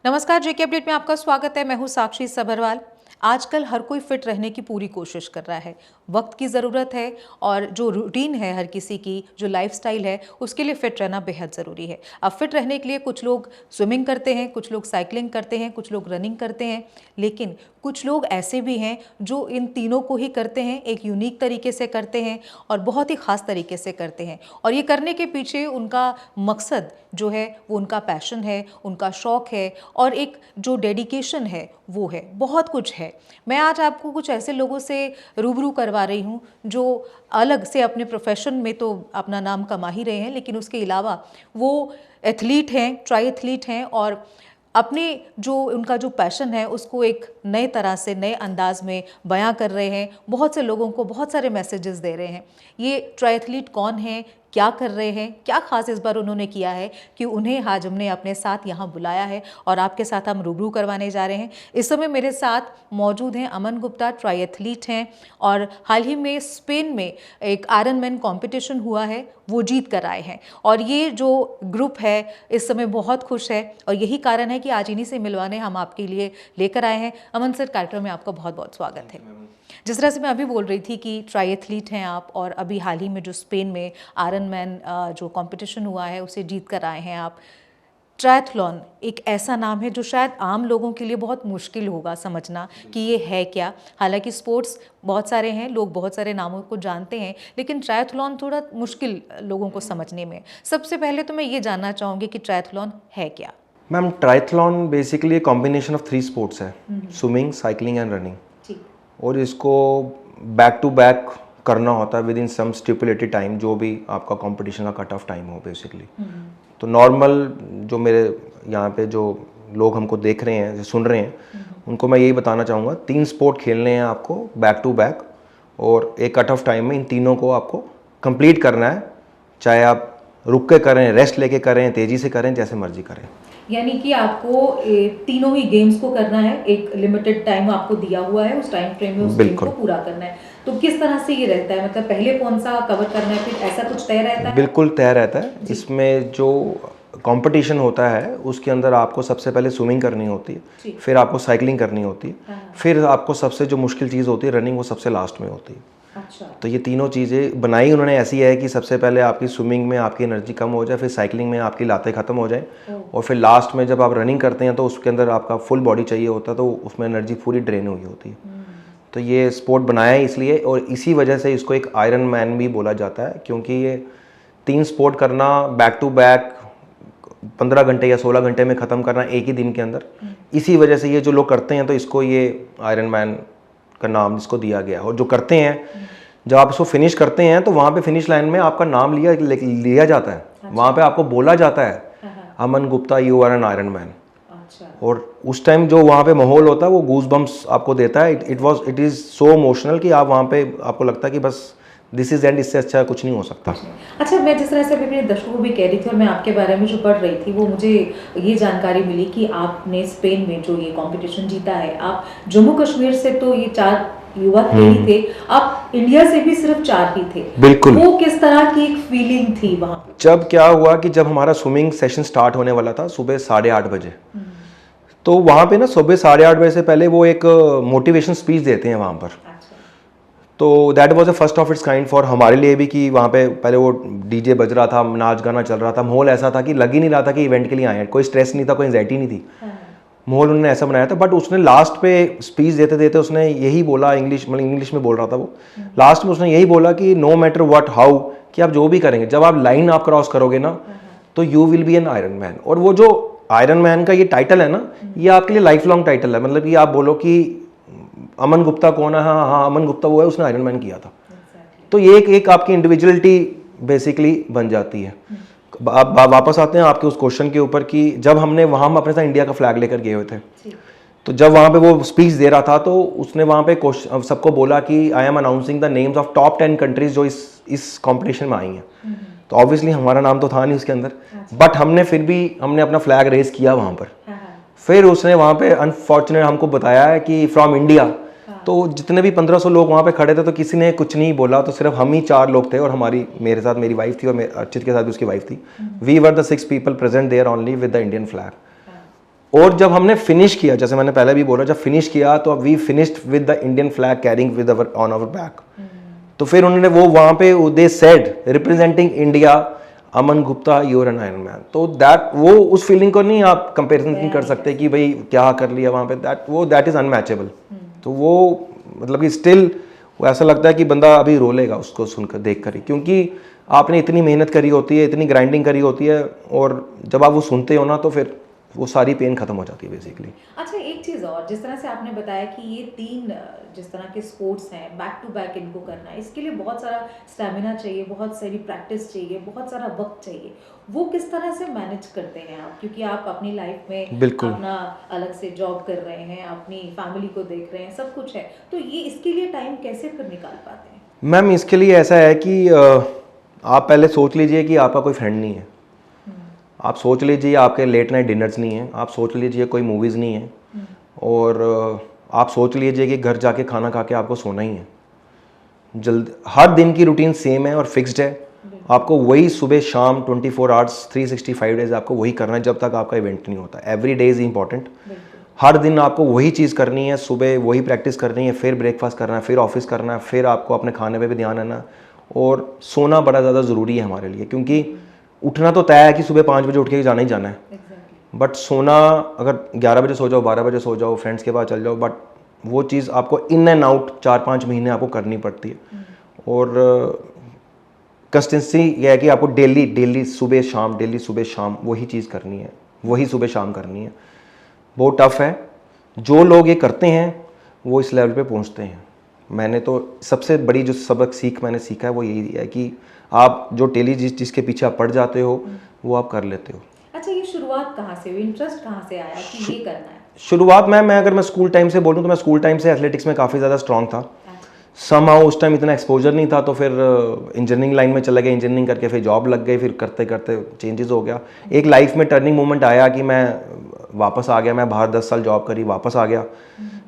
नमस्कार, जेके अपडेट में आपका स्वागत है। मैं हूं साक्षी सबरवाल। आजकल हर कोई फिट रहने की पूरी कोशिश कर रहा है। वक्त की ज़रूरत है और जो रूटीन है हर किसी की, जो लाइफस्टाइल है, उसके लिए फ़िट रहना बेहद ज़रूरी है। अब फिट रहने के लिए कुछ लोग स्विमिंग करते हैं, कुछ लोग साइकिलिंग करते हैं, कुछ लोग रनिंग करते हैं, लेकिन कुछ लोग ऐसे भी हैं जो इन तीनों को ही करते हैं, एक यूनिक तरीके से करते हैं और बहुत ही ख़ास तरीके से करते हैं। और ये करने के पीछे उनका मकसद जो है वो उनका पैशन है, उनका शौक़ है और एक जो डेडिकेशन है वो है। बहुत कुछ है। मैं आज आपको कुछ ऐसे लोगों से रूबरू करवा रही हूँ जो अलग से अपने प्रोफेशन में तो अपना नाम कमा ही रहे हैं, लेकिन उसके अलावा वो एथलीट हैं, ट्राई एथलीट हैं और अपने जो उनका जो पैशन है उसको एक नए तरह से, नए अंदाज में बयां कर रहे हैं। बहुत से लोगों को बहुत सारे मैसेजेस दे रहे हैं। ये ट्रायथलीट कौन है, क्या कर रहे हैं, क्या खास इस बार उन्होंने किया है कि उन्हें आज हमने अपने साथ यहाँ बुलाया है और आपके साथ हम रूबरू करवाने जा रहे हैं। इस समय मेरे साथ मौजूद हैं अमन गुप्ता, ट्रायथलीट हैं और हाल ही में स्पेन में एक आयरनमैन कंपटीशन हुआ है, वो जीत कर आए हैं। और ये जो ग्रुप है इस समय बहुत खुश है और यही कारण है कि आज इन्हीं से मिलवाने हम आपके लिए लेकर आए हैं। अमन सर, कार्यक्रम में आपका बहुत बहुत स्वागत है। जिस तरह से मैं अभी बोल रही थी कि ट्रायथलीट हैं आप और अभी हाल ही में जो स्पेन में आयरनमैन जो कंपटीशन हुआ है उसे जीत कर आए हैं आप। ट्रायथलॉन एक ऐसा नाम है जो शायद आम लोगों के लिए बहुत मुश्किल होगा समझना कि ये है क्या। हालांकि स्पोर्ट्स बहुत सारे हैं, लोग बहुत सारे नामों को जानते हैं, लेकिन ट्रायथलॉन थोड़ा मुश्किल लोगों को समझने में। सबसे पहले तो मैं ये जानना चाहूँगी कि ट्रायथलॉन है क्या। Ma'am, triathlon basically combination of 3 sports है, स्विमिंग, साइकिलिंग एंड रनिंग। और इसको बैक टू बैक करना होता है within some stipulated time, जो भी आपका कंपटीशन का कट ऑफ टाइम हो बेसिकली। तो नॉर्मल जो मेरे यहाँ पे जो लोग हमको देख रहे हैं, जो सुन रहे हैं, उनको मैं यही बताना चाहूँगा, 3 स्पोर्ट खेलने हैं आपको बैक टू बैक और एक कट ऑफ टाइम में इन तीनों को आपको कंप्लीट करना है। चाहे आप रुक के करें, रेस्ट लेके करें, तेज़ी से करें, जैसे मर्जी करें। यानी कि आपको तीनों ही गेम्स को करना है, एक लिमिटेड टाइम आपको दिया हुआ है, उस टाइम फ्रेम में उस गेम को पूरा करना है। तो किस तरह से ये रहता है, मतलब पहले कौन सा कवर करना है, फिर ऐसा कुछ तय रहता है? बिल्कुल तय रहता है। इसमें जो कंपटीशन होता है उसके अंदर आपको सबसे पहले स्विमिंग करनी होती है, फिर आपको साइकिलिंग करनी होती है, फिर आपको सबसे जो मुश्किल चीज़ होती है रनिंग, वो सबसे लास्ट में होती है। अच्छा। तो ये तीनों चीज़ें बनाई उन्होंने ऐसी है कि सबसे पहले आपकी स्विमिंग में आपकी एनर्जी कम हो जाए, फिर साइकिलिंग में आपकी लातें ख़त्म हो जाए और फिर लास्ट में जब आप रनिंग करते हैं तो उसके अंदर आपका फुल बॉडी चाहिए होता है, तो उसमें एनर्जी पूरी ड्रेन हुई होती है। तो ये स्पोर्ट बनाया है इसलिए, और इसी वजह से इसको एक आयरन मैन भी बोला जाता है, क्योंकि ये 3 स्पोर्ट करना बैक टू बैक 15 घंटे या 16 घंटे में ख़त्म करना एक ही दिन के अंदर, इसी वजह से ये जो लोग करते हैं तो इसको ये आयरन मैन का नाम इसको दिया गया। और जो करते हैं, जब आप इसको फिनिश करते हैं तो वहाँ पे फिनिश लाइन में आपका नाम लिया जाता है। अच्छा। वहाँ पे आपको बोला जाता है, Aman Gupta, you are an iron man. और उस टाइम जो वहाँ पे माहौल होता है वो गूज बम्स आपको देता है। इट इज़ सो इमोशनल कि आप वहाँ पे आपको लगता है कि बस दिस इज एंड, इससे अच्छा कुछ नहीं हो सकता। अच्छा, मैं जिस तरह से अभी अपने दर्शकों को भी कह रही थी और मैं आपके बारे में जो पढ़ रही थी, वो मुझे ये जानकारी मिली कि आपने स्पेन में जो ये कंपटीशन जीता है, आप जम्मू कश्मीर से तो ये 4 युवा ही थे, आप इंडिया से भी सिर्फ 4 ही थे। बिल्कुल। वो किस तरह की एक फीलिंग थी वहाँ? जब क्या हुआ कि जब हमारा स्विमिंग सेशन स्टार्ट होने वाला था सुबह 8:30 बजे, तो वहाँ पे ना सुबह 8:30 बजे से पहले वो एक मोटिवेशन स्पीच देते हैं वहाँ पर। तो that was a first of its kind for हमारे लिए भी, कि वहाँ पे पहले वो डीजे बज रहा था, नाच गाना चल रहा था, माहौल ऐसा था कि लग ही नहीं रहा था कि इवेंट के लिए आए हैं। कोई स्ट्रेस नहीं था, कोई एंजाइटी नहीं थी। माहौल उन्होंने ऐसा बनाया था। बट उसने लास्ट पे स्पीच देते देते उसने यही बोला, इंग्लिश में बोल रहा था वो, लास्ट में उसने यही बोला कि नो मैटर व्हाट हाउ, कि आप जो भी करेंगे, जब आप लाइन आप क्रॉस करोगे ना तो you will be N iron man. और वो जो आयरन मैन का ये टाइटल है ना, ये आपके लिए लाइफ लॉन्ग टाइटल है। मतलब कि आप बोलो कि अमन गुप्ता कौन है, हाँ अमन गुप्ता वो है, उसने आयरन मैन किया था। तो ये एक आपकी इंडिविजुअलिटी बेसिकली बन जाती है। आप वापस आते हैं आपके उस क्वेश्चन के ऊपर कि जब हम अपने साथ इंडिया का फ्लैग लेकर गए हुए थे, तो जब वहाँ पे वो स्पीच दे रहा था तो उसने वहाँ पे सबको बोला कि I am announcing the names of top 10 countries जो इस कंपटीशन में आई हैं। तो ऑब्वियसली हमारा नाम तो था नहीं उसके अंदर, बट हमने अपना फ्लैग रेज किया वहाँ पर। फिर उसने वहाँ पे अनफॉर्चुनेट हमको बताया है कि फ्रॉम इंडिया, तो जितने भी 1500 लोग वहाँ पे खड़े थे तो किसी ने कुछ नहीं बोला, तो सिर्फ हम ही 4 लोग थे और मेरे साथ मेरी वाइफ थी और अर्चित के साथ भी उसकी वाइफ थी। We were the 6 people present there only with the Indian flag. और जब हमने फिनिश किया, जैसे मैंने पहले भी बोला, जब फिनिश किया तो we finished with the Indian flag carrying with our on our back. तो फिर उन्होंने वो वहाँ पे they said representing India, Aman Gupta you're an iron man. तो दैट वो उस फीलिंग को नहीं आप कंपेरिजन नहीं कर सकते कि भाई क्या कर लिया वहाँ पे, दैट इज अनमैचेबल। तो वो मतलब कि स्टिल वो ऐसा लगता है कि बंदा अभी रोलेगा उसको सुनकर देख कर ही, क्योंकि आपने इतनी मेहनत करी होती है, इतनी ग्राइंडिंग करी होती है, और जब आप वो सुनते हो ना तो फिर वो सारी पेन खत्म हो जाती है बेसिकली। अच्छा, एक चीज़ और, जिस तरह से आपने बताया कि ये 3 जिस तरह के स्पोर्ट्स हैं, बैक टू बैक इनको करना है, इसके लिए बहुत सारा स्टैमिना चाहिए, बहुत सारी प्रैक्टिस चाहिए, बहुत सारा वक्त चाहिए। वो किस तरह से मैनेज करते हैं आप, क्योंकि आप अपनी लाइफ में बिल्कुल अपना अलग से जॉब कर रहे हैं, अपनी फैमिली को देख रहे हैं, सब कुछ है, तो ये इसके लिए टाइम कैसे फिर निकाल पाते हैं? मैम इसके लिए ऐसा है कि आप पहले सोच लीजिए कि आपका कोई फ्रेंड नहीं है, आप सोच लीजिए आपके लेट नाइट डिनर्स नहीं है, आप सोच लीजिए कोई मूवीज़ नहीं है, और आप सोच लीजिए कि घर जाके खाना खा के आपको सोना ही है। जल्द हर दिन की रूटीन सेम है और फिक्स्ड है, आपको वही सुबह शाम 24 आवर्स 365 डेज आपको वही करना है जब तक आपका इवेंट नहीं होता। एवरी डे इज़ इंपॉर्टेंट, हर दिन आपको वही चीज़ करनी है, सुबह वही प्रैक्टिस करनी है, फिर ब्रेकफास्ट करना है, फिर ऑफिस करना है, फिर आपको अपने खाने पे भी ध्यान देना है, और सोना बड़ा ज़्यादा ज़रूरी है हमारे लिए, क्योंकि उठना तो तय है कि सुबह 5 बजे उठ के जाना ही जाना है, बट सोना अगर 11 बजे सो जाओ, 12 बजे सो जाओ, फ्रेंड्स के पास चल जाओ, बट वो चीज़ आपको इन एंड आउट 4-5 महीने आपको करनी पड़ती है। और कंसिस्टेंसी ये है कि आपको डेली सुबह शाम वही चीज़ करनी है, वही सुबह शाम करनी है। बहुत टफ है, जो लोग ये करते हैं वो इस लेवल पे पहुंचते हैं। मैंने तो सबसे बड़ी जो सबक मैंने सीखा है वो यही है कि आप जो डेली जिस चीज़ के पीछे आप पड़ जाते हो वो आप कर लेते हो। अच्छा, ये शुरुआत कहाँ से हुई, इंटरेस्ट कहाँ से आया कि ये करना है? शुरुआत में मैं अगर मैं स्कूल टाइम से बोलूँ तो मैं स्कूल टाइम से एथलेटिक्स में काफ़ी ज़्यादा स्ट्रॉन्ग था। समहाउ उस टाइम इतना एक्सपोजर नहीं था, तो फिर इंजीनियरिंग लाइन में चला गया, इंजीनियरिंग करके फिर जॉब लग गई, फिर करते करते चेंजेस हो गया। एक लाइफ में टर्निंग मोमेंट आया कि मैं वापस आ गया, मैं बाहर 10 साल जॉब करी, वापस आ गया,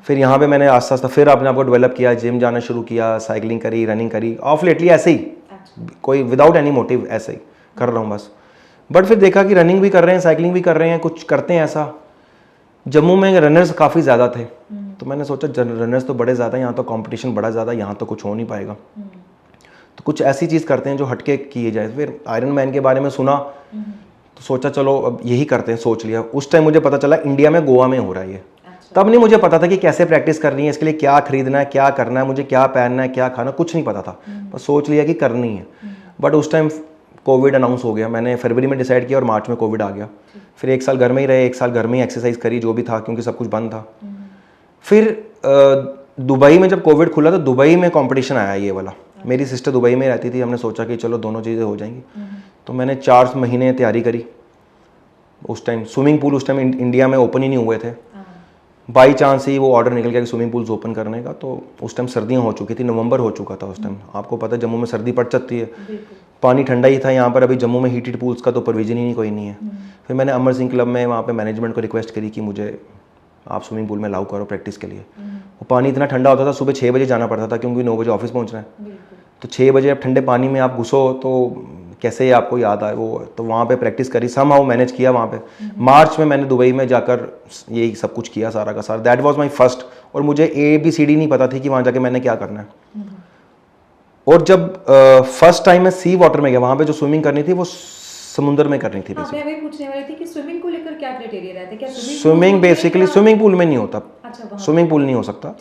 फिर यहाँ पे मैंने आस्ता आस्ता फिर अपने आप को डेवलप किया, जिम जाना शुरू किया, साइकिलिंग करी, रनिंग करी, ऑफ लेटली ऐसे ही, कोई विदाउट एनी मोटिव ऐसे ही कर रहा हूँ बस। बट फिर देखा कि रनिंग भी कर रहे हैं, साइकिलिंग भी कर रहे हैं, कुछ करते हैं ऐसा। जम्मू में रनर्स काफ़ी ज़्यादा थे, तो मैंने सोचा रनर्स तो बड़े ज़्यादा, यहाँ तो कंपटीशन बड़ा ज़्यादा, यहाँ तो कुछ हो नहीं पाएगा, तो कुछ ऐसी चीज़ करते हैं जो हटके किए जाए। फिर आयरन मैन के बारे में सुना तो सोचा चलो अब यही करते हैं, सोच लिया। उस टाइम मुझे पता चला इंडिया में गोवा में हो रहा है ये, तब नहीं मुझे पता था कि कैसे प्रैक्टिस करनी है, इसके लिए क्या खरीदना है, क्या करना है, मुझे क्या पहनना है, क्या खाना, कुछ नहीं पता था, बस सोच लिया कि करनी है। बट उस टाइम कोविड अनाउंस हो गया, मैंने फरवरी में डिसाइड किया और मार्च में कोविड आ गया। फिर 1 साल घर में ही रहे, 1 साल घर में ही एक्सरसाइज करी जो भी था, क्योंकि सब कुछ बंद था। फिर दुबई में जब कोविड खुला तो दुबई में कंपटीशन आया ये वाला, मेरी सिस्टर दुबई में रहती थी, हमने सोचा कि चलो दोनों चीज़ें हो जाएंगी, तो मैंने 4 महीने तैयारी करी। उस टाइम स्विमिंग पूल उस टाइम इंडिया में ओपन ही नहीं हुए थे, बाई चांस ही वो ऑर्डर निकल गया कि स्विमिंग पूल्स ओपन करने का। तो उस टाइम सर्दियाँ हो चुकी थी, नवंबर हो चुका था उस टाइम, आपको पता है जम्मू में सर्दी पड़ सकती है, पानी ठंडा ही था यहाँ पर, अभी जम्मू में हीटेड पूल्स का तो प्रोविजन ही नहीं, कोई नहीं है। फिर मैंने अमर सिंह क्लब में वहाँ पे मैनेजमेंट को रिक्वेस्ट करी कि मुझे आप स्विमिंग पूल में अलाउ करो प्रैक्टिस के लिए। वो पानी इतना ठंडा होता था, सुबह 6 बजे जाना पड़ता था, क्योंकि 9 बजे ऑफिस पहुँचना है, तो 6 बजे अब ठंडे पानी में आप घुसो तो कैसे आपको याद आए वो। तो वहाँ पे प्रैक्टिस करी, समहाउ मैनेज किया वहाँ पे। मार्च में मैंने दुबई में जाकर यही सब कुछ किया, सारा का सारा। दैट वाज माय फर्स्ट, और मुझे ABCD नहीं पता थी कि वहाँ जाके मैंने क्या करना है। और जब फर्स्ट टाइम मैं सी वाटर में गया, वहाँ पे जो स्विमिंग करनी थी वो समुद्र में करनी थी। मैं वही पूछने वाली थी कि स्विमिंग को लेकर क्या क्राइटेरिया रहते हैं, क्या स्विमिंग बेसिकली स्विमिंग पूल में नहीं होता। अच्छा, स्विमिंग पूल नहीं हो सकता,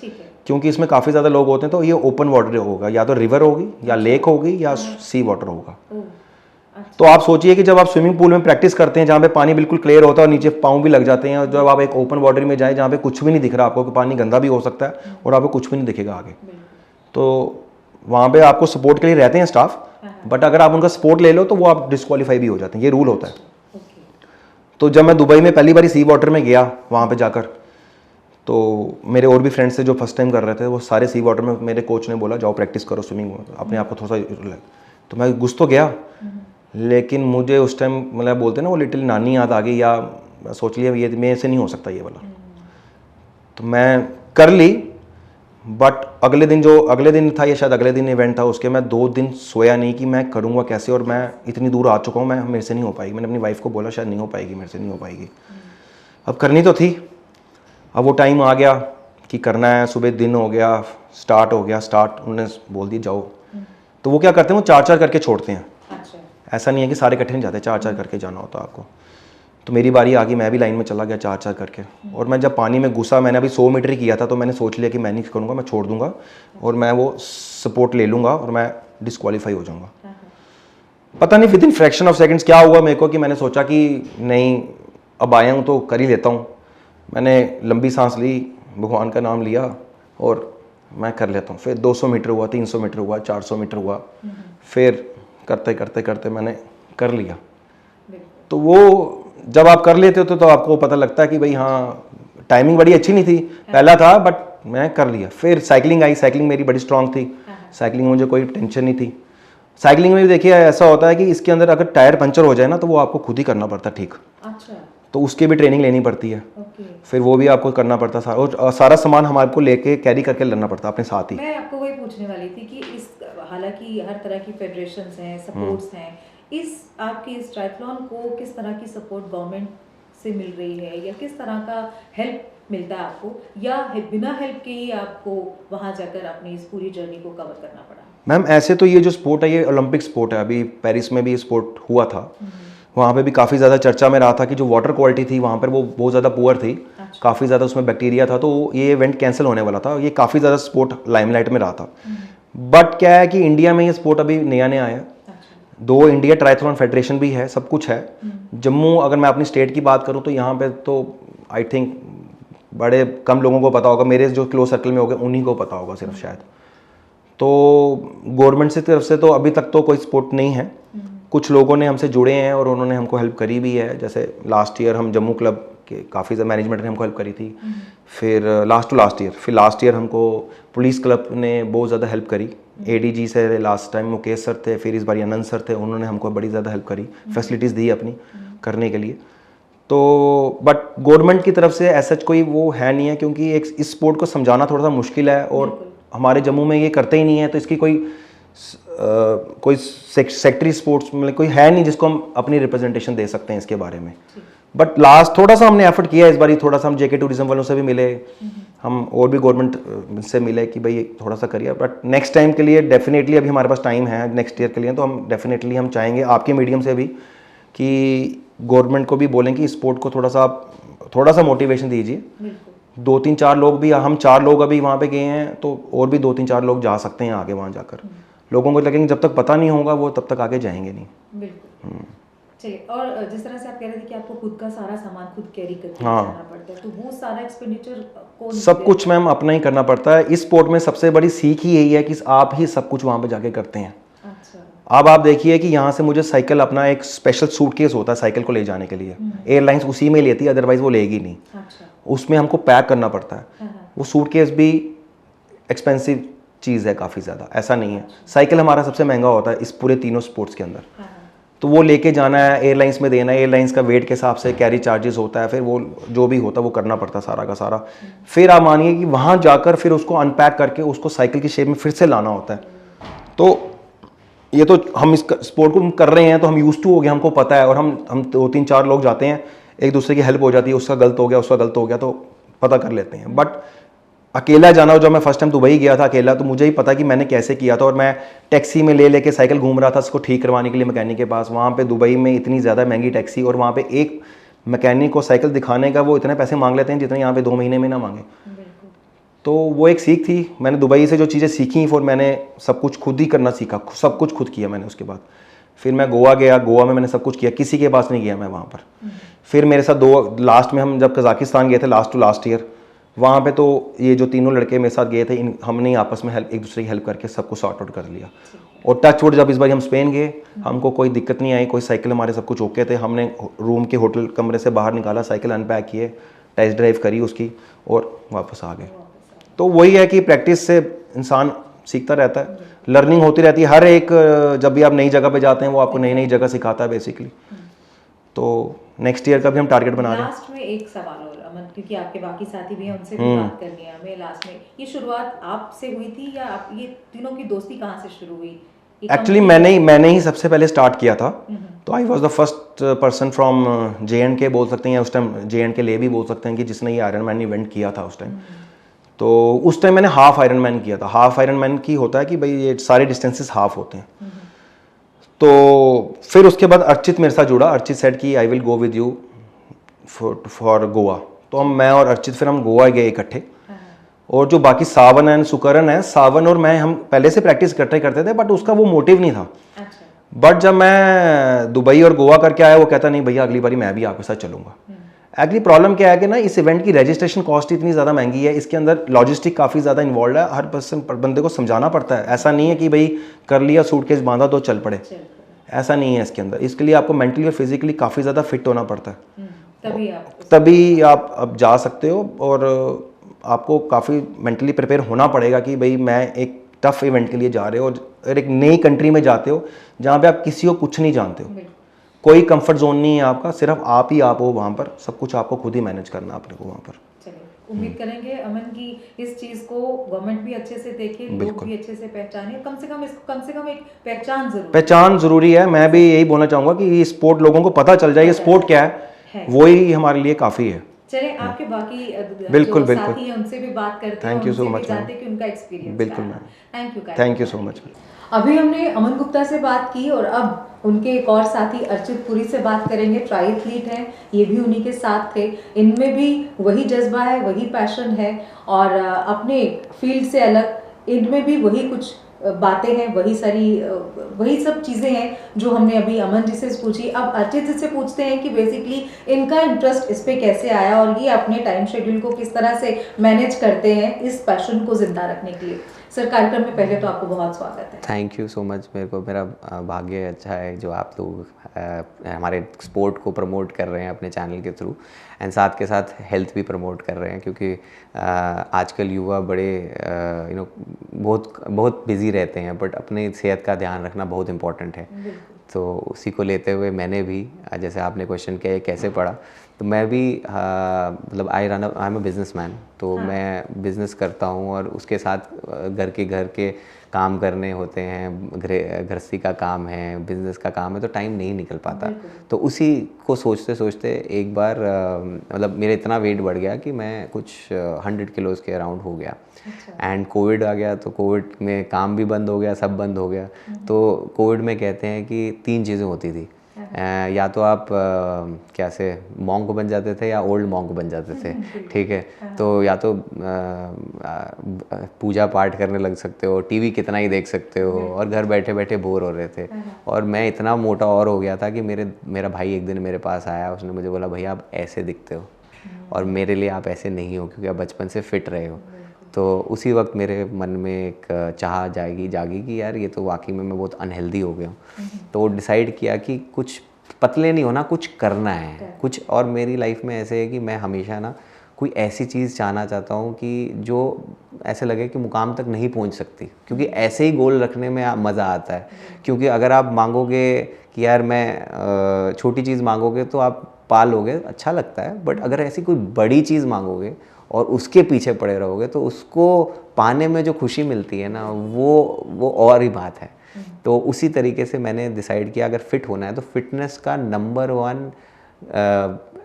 क्योंकि इसमें काफ़ी ज़्यादा लोग होते हैं, तो ये ओपन वाटर होगा, या तो रिवर होगी या लेक होगी या सी वाटर होगा। तो आप सोचिए कि जब आप स्विमिंग पूल में प्रैक्टिस करते हैं जहाँ पे पानी बिल्कुल क्लियर होता है और नीचे पाँव भी लग जाते हैं, और जब आप एक ओपन वाटर में जाएं जहाँ पे कुछ भी नहीं दिख रहा आपको, कि पानी गंदा भी हो सकता है और आपको कुछ भी नहीं दिखेगा आगे, तो वहाँ पे आपको सपोर्ट के लिए रहते हैं स्टाफ, बट अगर आप उनका सपोर्ट ले लो तो वो आप डिस्क्वालीफाई भी हो जाते हैं, ये रूल होता है। तो जब मैं दुबई में पहली बार सी वाटर में गया, वहाँ पे जाकर तो मेरे और भी फ्रेंड्स थे जो फर्स्ट टाइम कर रहे थे, वो सारे सी वाटर में, मेरे कोच ने बोला जाओ प्रैक्टिस करो स्विमिंग में, अपने आप को थोड़ा सा, तो मैं घुस तो गया, लेकिन मुझे उस टाइम मतलब बोलते हैं ना वो लिटिल नानी याद आ गई, या सोच लिया ये मेरे से नहीं हो सकता ये वाला, तो मैं कर ली। बट अगले दिन था, या शायद अगले दिन इवेंट था, उसके मैं 2 दिन सोया नहीं कि मैं करूँगा कैसे, और मैं इतनी दूर आ चुका हूँ, मैं मेरे से नहीं हो पाएगी। मैंने अपनी वाइफ को बोला शायद नहीं हो पाएगी, मेरे से नहीं हो पाएगी। अब करनी तो थी, अब वो टाइम आ गया कि करना है, सुबह दिन हो गया, स्टार्ट हो गया, स्टार्ट उन्होंने बोल दिया जाओ। तो वो क्या करते हैं, वो 4-4 करके छोड़ते हैं। अच्छा। ऐसा नहीं है कि सारे इकट्ठे नहीं जाते, 4-4 करके जाना होता है आपको। तो मेरी बारी आ गई, मैं भी लाइन में चला गया 4-4 करके। और मैं जब पानी में घुसा, मैंने अभी 100 मीटर ही किया था, तो मैंने सोच लिया कि मैं नहीं करूँगा, मैं छोड़ दूंगा और मैं वो सपोर्ट ले लूँगा और मैं डिस्क्वालीफाई हो जाऊँगा। पता नहीं with in fraction of seconds क्या हुआ मेरे को कि मैंने सोचा कि नहीं, अब आया हूँ तो कर ही लेता हूँ। मैंने लंबी सांस ली, भगवान का नाम लिया और मैं कर लेता हूँ। फिर 200 मीटर हुआ, 300 मीटर हुआ, 400 मीटर हुआ, फिर करते करते करते मैंने कर लिया। तो वो जब आप कर लेते हो तो आपको पता लगता है कि भाई हाँ, टाइमिंग बड़ी अच्छी नहीं थी, पहला था, बट मैं कर लिया। फिर साइकिलिंग आई, साइकिलिंग मेरी बड़ी स्ट्रांग थी, साइकिलिंग में मुझे कोई टेंशन नहीं थी। साइकिलिंग में भी देखिए ऐसा होता है कि इसके अंदर अगर टायर पंचर हो जाए ना, तो वो आपको खुद ही करना पड़ता है ठीक। अच्छा। तो उसकी भी ट्रेनिंग लेनी पड़ती है। ओके। फिर वो भी आपको करना पड़ता है और सारा सामान हमारे को लेके कैरी करके लेना पड़ता है अपने साथ ही। मैं आपको वही पूछने वाली थी कि इस, हालांकि हर तरह की फेडरेशंस हैं, सपोर्ट्स हैं, इस आपकी इस ट्रायथलॉन को किस तरह की सपोर्ट गवर्नमेंट से मिल रही है, या किस तरह का हेल्प मिलता है आपको, या बिना हेल्प के ही आपको वहां जाकर अपनी इस पूरी जर्नी को कवर करना पड़ा? मैम ऐसे तो ये जो स्पोर्ट है ये ओलंपिक स्पोर्ट है। अभी पेरिस में भी ये स्पोर्ट हुआ था, वहाँ पे भी काफ़ी ज़्यादा चर्चा में रहा था कि जो वाटर क्वालिटी थी वहाँ पर वो बहुत ज़्यादा पुअर थी। अच्छा। काफ़ी ज़्यादा उसमें बैक्टीरिया था, तो ये इवेंट कैंसिल होने वाला था। ये काफ़ी ज़्यादा स्पोर्ट लाइमलाइट में रहा था। बट क्या है कि इंडिया में ये स्पोर्ट अभी नया नया है। अच्छा। 2 इंडिया ट्रायथलॉन फेडरेशन भी है, सब कुछ है। जम्मू, अगर मैं अपनी स्टेट की बात करूँ तो यहाँ पे तो आई थिंक बड़े कम लोगों को पता होगा, मेरे जो क्लोज सर्कल में हो गए उन्हीं को पता होगा सिर्फ शायद। तो गवर्नमेंट की तरफ से तो अभी तक तो कोई सपोर्ट नहीं है। कुछ लोगों ने हमसे जुड़े हैं और उन्होंने हमको हेल्प करी भी है। जैसे लास्ट ईयर हम जम्मू क्लब के काफ़ी ज़्यादा मैनेजमेंट ने हमको हेल्प करी थी। फिर लास्ट ईयर हमको पुलिस क्लब ने बहुत ज़्यादा हेल्प करी। एडीजी से लास्ट टाइम मुकेश सर थे, फिर इस बार आनंद सर थे, उन्होंने हमको बड़ी ज़्यादा हेल्प करी, फैसिलिटीज़ दी अपनी करने के लिए। तो बट गवर्नमेंट की तरफ से ऐसा कोई वो है नहीं है, क्योंकि एक इस स्पोर्ट को समझाना थोड़ा सा मुश्किल है और हमारे जम्मू में ये करते ही नहीं है। तो इसकी कोई सेक्टरी स्पोर्ट्स मतलब कोई है नहीं जिसको हम अपनी रिप्रेजेंटेशन दे सकते हैं इसके बारे में। बट लास्ट थोड़ा सा हमने एफर्ट किया इस बार, थोड़ा सा हम जेके टूरिज्म वालों से भी मिले, हम और भी गवर्नमेंट से मिले कि भाई थोड़ा सा करिए। बट नेक्स्ट टाइम के लिए डेफिनेटली अभी हमारे पास टाइम है नेक्स्ट ईयर के लिए, तो हम डेफिनेटली हम चाहेंगे आपके मीडियम से भी कि गवर्नमेंट को भी बोलें कि स्पोर्ट को थोड़ा सा मोटिवेशन दीजिए। 2-3-4 लोग भी, हम 4 लोग अभी वहाँ पे गए हैं, तो और भी 2-3-4 लोग जा सकते हैं आगे वहाँ जाकर। लोगों को लगेंगे जब तक पता नहीं होगा वो तब तक आगे जाएंगे नहीं। बिल्कुल। चलिए, और जिस तरह से आप कह रहे थे कि आपको खुद का सारा सामान खुद कैरी करके हाँ। जाना पड़ता है, तो वो सारा एक्सपेंडिचर कौन सब कुछ मैम अपना ही करना पड़ता है। इस स्पोर्ट में सबसे बड़ी सीख ही यही है कि आप ही सब कुछ वहाँ पे जाके करते हैं। अच्छा। अब आप देखिए कि यहाँ से मुझे साइकिल, अपना एक स्पेशल सूटकेस होता है साइकिल को ले जाने के लिए, एयरलाइंस उसी में लेती है, अदरवाइज वो लेगी नहीं। अच्छा। उसमें हमको पैक करना पड़ता है। हाँ। वो सूटकेस भी एक्सपेंसिव चीज़ है काफ़ी ज़्यादा, ऐसा नहीं है। साइकिल हमारा सबसे महंगा होता है इस पूरे तीनों स्पोर्ट्स के अंदर। हाँ। तो वो लेके जाना है, एयरलाइंस में देना है, एयरलाइंस का वेट के हिसाब से कैरी चार्जेस होता है, फिर वो जो भी होता है वो करना पड़ता है सारा का सारा। फिर आप मानिए कि वहाँ जाकर फिर उसको अनपैक करके उसको साइकिल की शेप में फिर से लाना होता है। तो ये तो हम इस स्पोर्ट को कर रहे हैं तो हम यूज टू हो गए, हमको पता है। और हम 2-3-4 लोग जाते हैं, एक दूसरे की हेल्प हो जाती है, उसका गलत हो गया तो पता कर लेते हैं। बट अकेला जाना, जब मैं फर्स्ट टाइम दुबई गया था अकेला, तो मुझे ही पता कि मैंने कैसे किया था। और मैं टैक्सी में लेके साइकिल घूम रहा था उसको ठीक करवाने के लिए मैकेनिक के पास। वहाँ पे दुबई में इतनी ज़्यादा महंगी टैक्सी, और वहाँ पे एक मैकेनिक को साइकिल दिखाने का वो इतने पैसे मांग लेते हैं जितने यहाँ पे 2 महीने में ना मांगे। तो वो एक सीख थी। मैंने दुबई से जो चीज़ें सीखी, फिर मैंने सब कुछ खुद ही करना सीखा, सब कुछ खुद किया मैंने। उसके बाद फिर मैं गोवा गया, गोवा में मैंने सब कुछ किया, किसी के पास नहीं गया मैं वहाँ पर। फिर मेरे साथ लास्ट में हम जब कजाकिस्तान गए थे लास्ट ईयर, वहाँ पे तो ये जो तीनों लड़के मेरे साथ गए थे, हमने आपस में एक दूसरे की हेल्प करके सब कुछ सॉर्ट आउट कर लिया। और टच वुड, जब इस बार हम स्पेन गए, हमको कोई दिक्कत नहीं आई, कोई साइकिल, हमारे सब कुछ ओके थे। हमने रूम के होटल कमरे से बाहर निकाला, साइकिल अनपैक किए, टेस्ट ड्राइव करी उसकी और वापस आ गए। तो वही है कि प्रैक्टिस से इंसान सीखता रहता है, लर्निंग होती रहती है। हर एक जब भी आप नई जगह पे जाते हैं वो आपको नई नई जगह सिखाता है बेसिकली। तो नेक्स्ट ईयर का भी हम टारगेट बना रहे हैं। लास्ट में एक सवाल और अमन, क्योंकि आपके बाकी साथी भी हैं, उनसे भी बात करनी है हमें। लास्ट में ये शुरुआत आपसे हुई थी, या आप ये तीनों की दोस्ती कहाँ से शुरू हुई? एक्चुअली मैंने ही सबसे पहले स्टार्ट किया था। तो I was the first person from JNK बोल सकते हैं, या उस टाइम JNK ले भी बोल सकते हैं, कि जिसने ये आयरन मैन इवेंट किया था उस टाइम। तो उस टाइम मैंने हाफ आयरन मैन किया था। हाफ आयरन मैन की होता है कि भाई ये सारे डिस्टेंसेस हाफ होते हैं। तो फिर उसके बाद अर्चित मेरे साथ जुड़ा। अर्चित सेड कि I will go with you for Goa. तो मैं और अर्चित फिर हम गोवा गए इकट्ठे। और जो बाकी सावन एंड सुकरण है, सावन और मैं हम पहले से प्रैक्टिस करते करते थे, बट उसका वो मोटिव नहीं था। बट जब मैं दुबई और गोवा करके आया, वो कहता नहीं भैया अगली बारी मैं भी आपके साथ चलूंगा। एक्चुअली प्रॉब्लम क्या है कि ना, इस इवेंट की रजिस्ट्रेशन कॉस्ट इतनी ज़्यादा महंगी है, इसके अंदर लॉजिस्टिक काफ़ी ज़्यादा इन्वॉल्व है। हर बंदे को समझाना पड़ता है। ऐसा नहीं है कि भाई कर लिया सूटकेस बांधा तो चल पड़े, ऐसा नहीं है इसके अंदर। इसके लिए आपको मेंटली और फिजिकली काफ़ी ज़्यादा फिट होना पड़ता है, तभी आप अब जा सकते हो। और आपको काफ़ी मेंटली प्रिपेयर होना पड़ेगा कि भाई मैं एक टफ इवेंट के लिए जा रहे हो और एक नई कंट्री में जाते हो जहाँ पे आप किसी को कुछ नहीं जानते हो, कोई कंफर्ट जोन नहीं है आपका, सिर्फ आप ही आप हो वहाँ पर। सब कुछ आपको खुद ही मैनेज करना अपने को वहाँ पर। उम्मीद करेंगे अमन की इस चीज को गवर्नमेंट भी अच्छे से देखे, लोग भी अच्छे से पहचाने, कम से कम एक पहचान जरूरी है। मैं भी यही बोलना चाहूँगा कि ये स्पोर्ट लोगों को पता चल जाए, ये स्पोर्ट क्या है, वही हमारे लिए काफ़ी है। चले आपके बाकी बिल्कुल जो साथी हैं उनसे भी बात करते हैं, थैंक यू सो मच, जानते हैं कि उनका एक्सपीरियंस। बिल्कुल ma'am, thank you so much. अभी हमने अमन गुप्ता से बात की और अब उनके एक और साथी अर्चित पुरी से बात करेंगे। ट्राइएथलीट हैं, ये भी उन्हीं के साथ थे। इनमें भी वही जज्बा है, वही पैशन है और अपने फील्ड से अलग इनमें भी वही कुछ बातें हैं, वही सब चीज़ें हैं जो हमने अभी अमन जी से पूछी। अब अर्चित जी से पूछते हैं कि बेसिकली इनका इंटरेस्ट इस पे कैसे आया और ये अपने टाइम शेड्यूल को किस तरह से मैनेज करते हैं इस पैशन को जिंदा रखने के लिए। सर, कार्यक्रम में पहले तो आपको बहुत स्वागत है। Thank you so much. मेरा भाग्य अच्छा है जो आप लोग हमारे स्पोर्ट को प्रमोट कर रहे हैं अपने चैनल के थ्रू, एंड साथ के साथ हेल्थ भी प्रमोट कर रहे हैं, क्योंकि आजकल युवा बड़े बहुत बिजी रहते हैं, बट अपने सेहत का ध्यान रखना बहुत इम्पोर्टेंट है। तो उसी को लेते हुए मैंने भी, जैसे आपने क्वेश्चन किया कैसे पढ़ा, तो मैं भी मतलब आई एम अ बिजनेसमैन। तो मैं बिज़नेस करता हूँ और उसके साथ घर के काम करने होते हैं, गृहस्थी का काम है, बिज़नेस का काम है, तो टाइम नहीं निकल पाता। तो उसी को सोचते सोचते एक बार मतलब मेरा इतना वेट बढ़ गया कि मैं कुछ 100 किलोज के अराउंड हो गया। एंड कोविड आ गया, तो कोविड में काम भी बंद हो गया, सब बंद हो गया। तो कोविड में कहते हैं कि 3 चीज़ें होती थी, या तो आप क्या से मॉन्क बन जाते थे या ओल्ड मॉन्क बन जाते थे, ठीक है। तो या तो पूजा पाठ करने लग सकते हो, टीवी कितना ही देख सकते हो, और घर बैठे बैठे बोर हो रहे थे। और मैं इतना मोटा और हो गया था कि मेरा भाई एक दिन मेरे पास आया, उसने मुझे बोला भैया आप ऐसे दिखते हो और मेरे लिए आप ऐसे नहीं हो, क्योंकि आप बचपन से फिट रहे हो। तो उसी वक्त मेरे मन में एक चाह जागी कि यार ये तो वाकई में मैं बहुत अनहेल्दी हो गया हूँ। तो डिसाइड किया कि कुछ पतले नहीं होना, कुछ करना है कुछ। और मेरी लाइफ में ऐसे है कि मैं हमेशा ना कोई ऐसी चीज़ चाहना चाहता हूँ कि जो ऐसे लगे कि मुकाम तक नहीं पहुँच सकती, क्योंकि ऐसे ही गोल रखने में मज़ा आता है। क्योंकि अगर आप मांगोगे कि यार मैं छोटी चीज़ मांगोगे तो आप पा लोगे, अच्छा लगता है, बट अगर ऐसी कोई बड़ी चीज़ मांगोगे और उसके पीछे पड़े रहोगे तो उसको पाने में जो खुशी मिलती है ना, वो और ही बात है। तो उसी तरीके से मैंने डिसाइड किया अगर फिट होना है तो फिटनेस का नंबर 1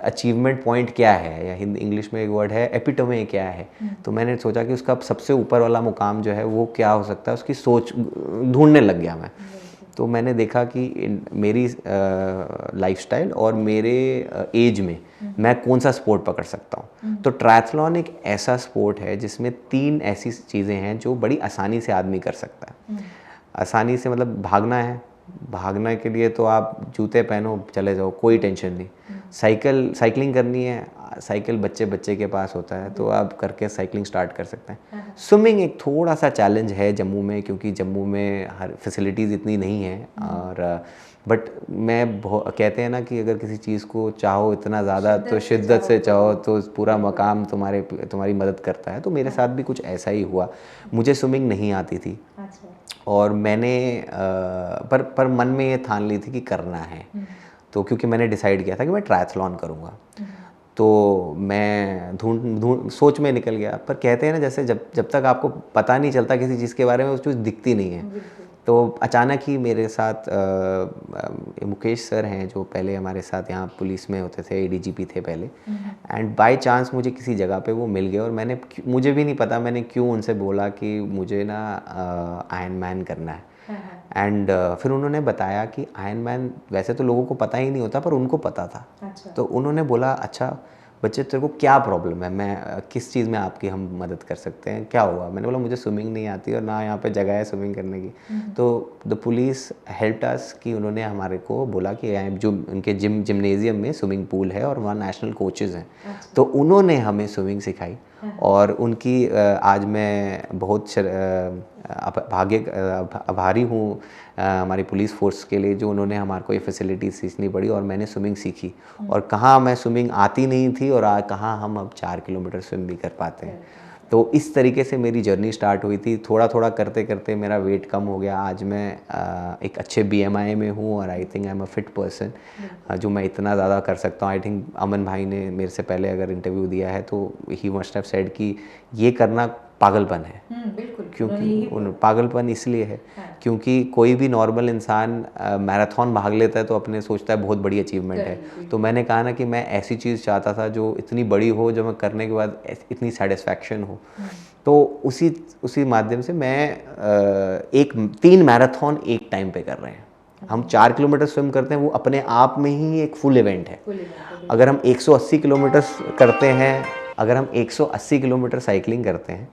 अचीवमेंट पॉइंट क्या है, या हिंदी इंग्लिश में एक वर्ड है एपिटोमे क्या है। तो मैंने सोचा कि उसका सबसे ऊपर वाला मुकाम जो है वो क्या हो सकता है, उसकी सोच ढूंढने लग गया मैं। तो मैंने देखा कि मेरी लाइफस्टाइल और मेरे एज में मैं कौन सा स्पोर्ट पकड़ सकता हूँ। तो ट्रायथलॉन एक ऐसा स्पोर्ट है जिसमें 3 ऐसी चीज़ें हैं जो बड़ी आसानी से आदमी कर सकता है। आसानी से मतलब भागना है, भागने के लिए तो आप जूते पहनो चले जाओ, कोई टेंशन नहीं। साइकिलिंग करनी है, साइकिल बच्चे के पास होता है, तो आप करके साइकिलिंग स्टार्ट कर सकते हैं। स्विमिंग एक थोड़ा सा चैलेंज है जम्मू में, क्योंकि जम्मू में हर फैसिलिटीज़ इतनी नहीं है। और बट कहते हैं ना कि अगर किसी चीज़ को चाहो इतना ज़्यादा तो शिद्दत से चाहो तो पूरा मकाम तुम्हारी मदद करता है। तो मेरे साथ भी कुछ ऐसा ही हुआ। मुझे स्विमिंग नहीं आती थी और मैंने पर मन में ये ठान ली थी कि करना है। तो क्योंकि मैंने डिसाइड किया था कि मैं ट्रायथलॉन करूँगा, तो मैं सोच में निकल गया। पर कहते हैं ना जैसे जब तक आपको पता नहीं चलता किसी चीज़ के बारे में, उस चीज़ दिखती नहीं है। तो अचानक ही मेरे साथ मुकेश सर हैं जो पहले हमारे साथ यहाँ पुलिस में होते थे, एडीजीपी थे पहले, एंड बाय चांस मुझे किसी जगह पे वो मिल गए और मुझे भी नहीं पता मैंने क्यों उनसे बोला कि मुझे ना आयरन मैन करना है। एंड फिर उन्होंने बताया कि आयरन मैन वैसे तो लोगों को पता ही नहीं होता पर उनको पता था। अच्छा। तो उन्होंने बोला अच्छा बच्चे तेरे को क्या प्रॉब्लम है, मैं किस चीज़ में आपकी हम मदद कर सकते हैं, क्या हुआ। मैंने बोला मुझे स्विमिंग नहीं आती और ना यहाँ पे जगह है स्विमिंग करने की। तो द पुलिस हेल्प्ड अस कि उन्होंने हमारे को बोला कि जो उनके जिमनेजियम में स्विमिंग पूल है और वहाँ नेशनल कोचेज़ हैं। तो उन्होंने हमें स्विमिंग सिखाई और उनकी आज मैं बहुत आभारी हूँ हमारी पुलिस फोर्स के लिए जो उन्होंने हमारे को ये फैसिलिटी सीखनी पड़ी और मैंने स्विमिंग सीखी। और कहाँ मैं स्विमिंग आती नहीं थी और कहाँ हम अब 4 किलोमीटर स्विम भी कर पाते हैं। तो इस तरीके से मेरी जर्नी स्टार्ट हुई थी। थोड़ा थोड़ा करते करते मेरा वेट कम हो गया। आज मैं एक अच्छे BMI में हूँ और I think I am a fit person जो मैं इतना ज़्यादा कर सकता हूँ। आई थिंक अमन भाई ने मेरे से पहले अगर इंटरव्यू दिया है तो ही मस्ट हैव सेड कि ये करना पागलपन है। बिल्कुल। क्योंकि पागलपन इसलिए है क्योंकि कोई भी नॉर्मल इंसान मैराथन भाग लेता है तो अपने सोचता है बहुत बड़ी अचीवमेंट है। तो मैंने कहा ना कि मैं ऐसी चीज़ चाहता था जो इतनी बड़ी हो, जो मैं करने के बाद इतनी सेटिस्फैक्शन हो। तो उसी माध्यम से मैं 3 मैराथन एक टाइम पे कर रहे हैं। हम 4 किलोमीटर स्विम करते हैं, वो अपने आप में ही एक फुल इवेंट है। अगर हम 180 किलोमीटर करते हैं, अगर हम 180 किलोमीटर साइकिलिंग करते हैं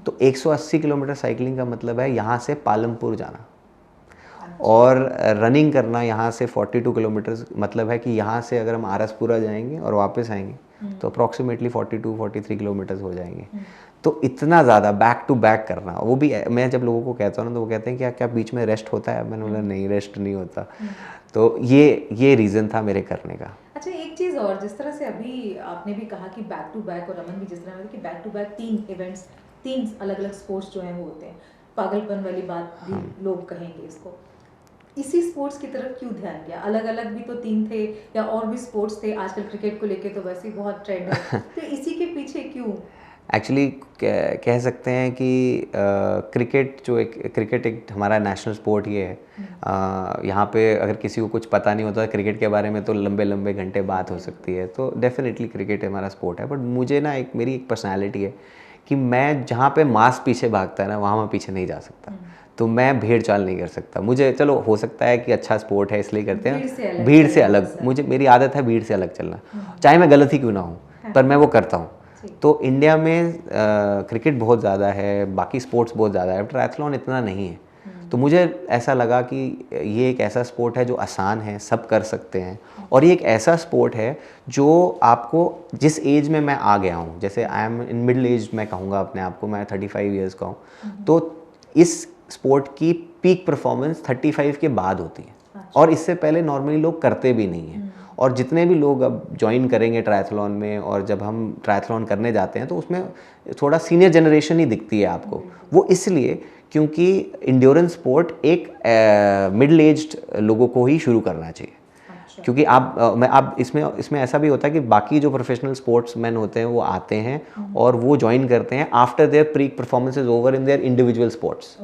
तो 180 किलोमीटर साइकिलिंग का मतलब है यहाँ से पालमपुर जाना। और रनिंग करना यहाँ से 42 किलोमीटर मतलब है कि यहाँ से अगर हम आरसपुरा जाएंगे और वापस आएंगे तो अप्रॉक्सीमेटली 42-43 किलोमीटर्स हो जाएंगे। तो इतना ज़्यादा बैक टू बैक करना, वो भी मैं जब लोगों को कहता हूँ ना तो वो कहते हैं क्या क्या बीच में रेस्ट होता है। मैंने बोला नहीं, रेस्ट नहीं होता। तो ये रीज़न था मेरे करने का। अच्छा, एक चीज़ और, जिस तरह से अभी आपने भी कहा कि बैक टू बैक, और अमन भी जिस तरह कि बैक टू बैक 3 इवेंट्स, 3 अलग अलग स्पोर्ट्स जो हैं वो होते हैं, पागलपन वाली बात भी लोग कहेंगे इसको। इसी स्पोर्ट्स की तरफ क्यों ध्यान दिया? अलग अलग भी तो 3 थे या और भी स्पोर्ट्स थे, आजकल क्रिकेट को लेके तो वैसे ही बहुत ट्रेंड है, तो इसी के पीछे क्यों? एक्चुअली कह सकते हैं कि क्रिकेट एक हमारा नेशनल स्पोर्ट ये है। यहाँ पे अगर किसी को कुछ पता नहीं होता क्रिकेट के बारे में तो लंबे लंबे घंटे बात हो सकती है। तो डेफिनेटली क्रिकेट हमारा स्पोर्ट है। बट मुझे ना मेरी एक पर्सनैलिटी है कि मैं जहाँ पे मास पीछे भागता है ना वहाँ मैं पीछे नहीं जा सकता। तो मैं भेड़ चाल नहीं कर सकता। मुझे चलो हो सकता है कि अच्छा स्पोर्ट है इसलिए करते हैं, भीड़ से अलग मेरी आदत है भीड़ से अलग चलना, चाहे मैं गलत ही क्यों ना हूँ, पर मैं वो करता हूँ। तो इंडिया में क्रिकेट बहुत ज़्यादा है, बाकी स्पोर्ट्स बहुत ज़्यादा है, ट्रायथलॉन इतना नहीं है। तो मुझे ऐसा लगा कि ये एक ऐसा स्पोर्ट है जो आसान है, सब कर सकते हैं। और ये एक ऐसा स्पोर्ट है जो आपको जिस एज में मैं आ गया हूँ, जैसे I am in middle age, मैं कहूँगा अपने आप को, मैं 35 ईयर्स का हूँ। तो इस स्पोर्ट की पीक परफॉर्मेंस 35 के बाद होती है और इससे पहले नॉर्मली लोग करते भी नहीं हैं। और जितने भी लोग अब ज्वाइन करेंगे ट्रायथलॉन में, और जब हम ट्रायथलॉन करने जाते हैं तो उसमें थोड़ा सीनियर जनरेशन ही दिखती है आपको। वो इसलिए क्योंकि इंड्योरेंस स्पोर्ट एक मिडिल एज्ड लोगों को ही शुरू करना चाहिए। क्योंकि आप इसमें ऐसा भी होता है कि बाकी जो प्रोफेशनल स्पोर्ट्समैन होते हैं वो आते हैं और वो ज्वाइन करते हैं after their peak performance is over in their individual sports.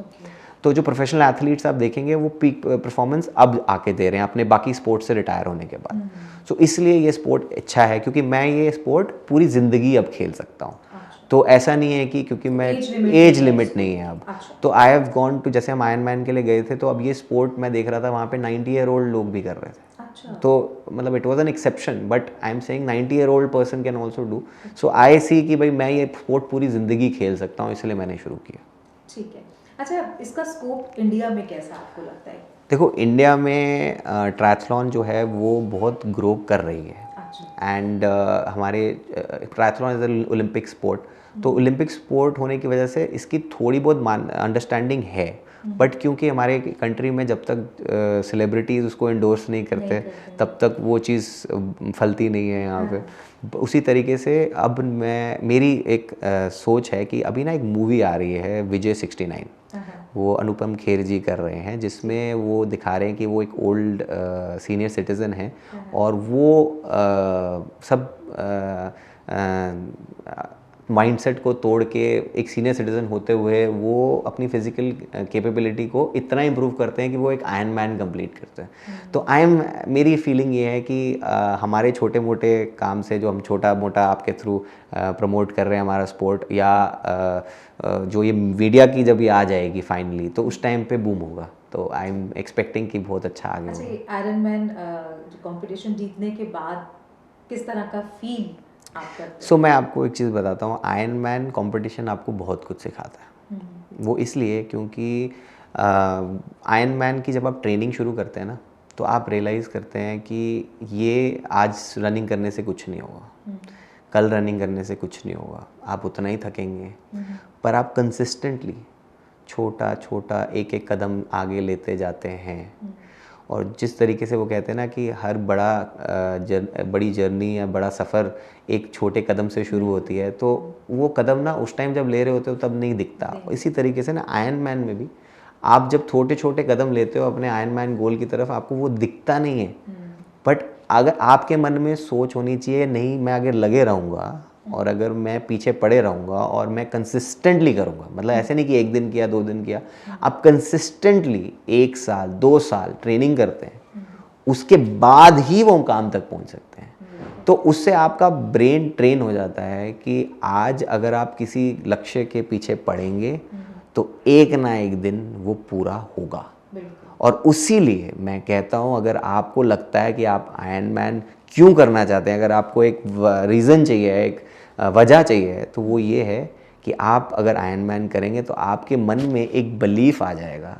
तो जो प्रोफेशनल एथलीट्स आप देखेंगे वो पीक परफॉर्मेंस अब आके दे रहे हैं अपने बाकी स्पोर्ट्स से रिटायर होने के बाद। सो इसलिए ये स्पोर्ट अच्छा है क्योंकि मैं ये स्पोर्ट पूरी ज़िंदगी अब खेल सकता हूँ। तो ऐसा नहीं है कि क्योंकि मैं एज लिमिट नहीं है अब। तो आई हैव गॉन टू, जैसे हम आयरन मैन के लिए गए थे तो अब ये स्पोर्ट मैं देख रहा था वहाँ पे 90 ईयर ओल्ड लोग भी कर रहे थे। तो मतलब it was an exception, but I am saying 90 year old person can also do. So I see कि भाई मैं ये स्पोर्ट पूरी ज़िंदगी खेल सकता हूँ, इसलिए मैंने शुरू किया। ठीक है। अच्छा, इसका स्कोप इंडिया में कैसा आपको लगता है? देखो, इंडिया में ट्रायथलॉन जो है वो बहुत ग्रो कर रही है। एंड हमारे ट्रायथलॉन इज ओलंपिक स्पोर्ट। तो ओलंपिक स्पोर्ट होने की वजह से इसकी थोड़ी बहुत अंडरस्टैंडिंग है। बट क्योंकि हमारे कंट्री में जब तक सेलिब्रिटीज़ उसको इंडोर्स नहीं करते तब तक वो चीज़ फलती नहीं है यहाँ पे। उसी तरीके से अब मेरी एक सोच है कि अभी ना एक मूवी आ रही है विजय 69, वो अनुपम खेर जी कर रहे हैं, जिसमें वो दिखा रहे हैं कि वो एक ओल्ड सीनियर सिटीज़न है और वो सब माइंडसेट को तोड़ के एक सीनियर सिटीजन होते हुए वो अपनी फिजिकल कैपेबिलिटी को इतना इंप्रूव करते हैं कि वो एक आयरन मैन कंप्लीट करते हैं। तो मेरी फीलिंग ये है कि हमारे छोटे मोटे काम से जो हम छोटा मोटा आपके थ्रू प्रमोट कर रहे हैं हमारा स्पोर्ट, या जो ये मीडिया की जब ये आ जाएगी फाइनली, तो उस टाइम पे बूम होगा। तो आई एम एक्सपेक्टिंग कि बहुत अच्छा आगे होगा। आयरन मैन कंपटीशन जीतने के बाद किस तरह का फील आप करते हैं? सो मैं आपको एक चीज़ बताता हूँ, आयरन मैन कॉम्पिटिशन आपको बहुत कुछ सिखाता है। वो इसलिए क्योंकि आयरन मैन की जब आप ट्रेनिंग शुरू करते हैं ना, तो आप रियलाइज़ करते हैं कि ये आज रनिंग करने से कुछ नहीं होगा, कल रनिंग करने से कुछ नहीं होगा, आप उतना ही थकेंगे, पर आप कंसिस्टेंटली छोटा छोटा एक एक कदम आगे लेते जाते हैं। और जिस तरीके से वो कहते हैं ना कि हर बड़ी जर्नी या बड़ा सफ़र एक छोटे कदम से शुरू होती है, तो वो कदम ना उस टाइम जब ले रहे होते हो तब नहीं दिखता। इसी तरीके से ना आयरन मैन में भी आप जब छोटे छोटे कदम लेते हो अपने आयरन मैन गोल की तरफ, आपको वो दिखता नहीं है, बट अगर आपके मन में सोच होनी चाहिए, नहीं मैं अगर लगे रहूँगा और अगर मैं पीछे पड़े रहूँगा और मैं कंसिस्टेंटली करूँगा, मतलब ऐसे नहीं कि एक दिन किया 2 दिन किया, आप कंसिस्टेंटली 1 साल 2 साल ट्रेनिंग करते हैं, उसके बाद ही वो काम तक पहुँच सकते हैं। तो उससे आपका ब्रेन ट्रेन हो जाता है कि आज अगर आप किसी लक्ष्य के पीछे पड़ेंगे तो एक ना एक दिन वो पूरा होगा। और उसी लिए मैं कहता हूँ, अगर आपको लगता है कि आप आयरन मैन क्यों करना चाहते हैं, अगर आपको एक रीज़न चाहिए, एक वजह चाहिए, तो वो ये है कि आप अगर आयरन मैन करेंगे तो आपके मन में एक बिलीफ आ जाएगा,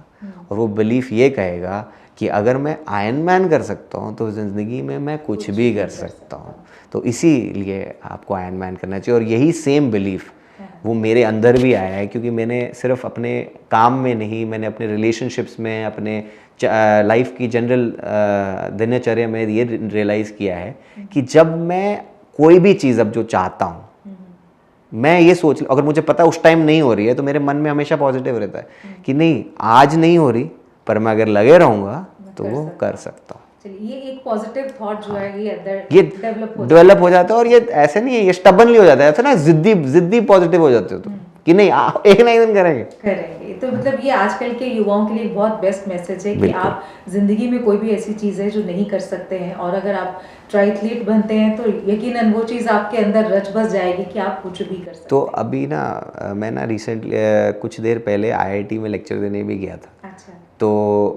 और वो बिलीफ ये कहेगा कि अगर मैं आयरन मैन कर सकता हूँ तो ज़िंदगी में मैं कुछ भी कर सकता हूँ। तो इसीलिए आपको आयरन मैन करना चाहिए। और यही सेम बिलीफ वो मेरे अंदर भी आया है, क्योंकि मैंने सिर्फ अपने काम में नहीं, मैंने अपने रिलेशनशिप्स में, अपने लाइफ की जनरल दिनचर्या में ये रियलाइज़ किया है कि जब मैं कोई भी चीज़ अब जो चाहता हूँ, मैं ये सोच, अगर मुझे पता उस टाइम नहीं हो रही है, तो मेरे मन में हमेशा पॉजिटिव रहता है कि नहीं आज नहीं हो रही, पर मैं अगर लगे रहूँगा तो वो कर सकता हूँ। चलिए, ये एक पॉजिटिव थॉट जो है ये डेवलप हो जाता है। और ये ऐसे नहीं है, ये स्टबनली हो जाता है, ऐसा ना जिद्दी पॉजिटिव हो जाते हो तुम कि नहीं एक ना एक दिन करेंगे। तो मतलब ये आजकल के युवाओं के लिए बहुत बेस्ट मैसेज है कि आप जिंदगी में कोई भी ऐसी चीज़ है जो नहीं कर सकते हैं, और अगर आप ट्राइथलीट बनते हैं तो यकीनन वो चीज़ आपके अंदर रच बस जाएगी कि आप कुछ भी कर सकते हैं। तो अभी ना मैं ना रिसेंटली कुछ देर पहले IIT में लेक्चर देने भी गया था। अच्छा। तो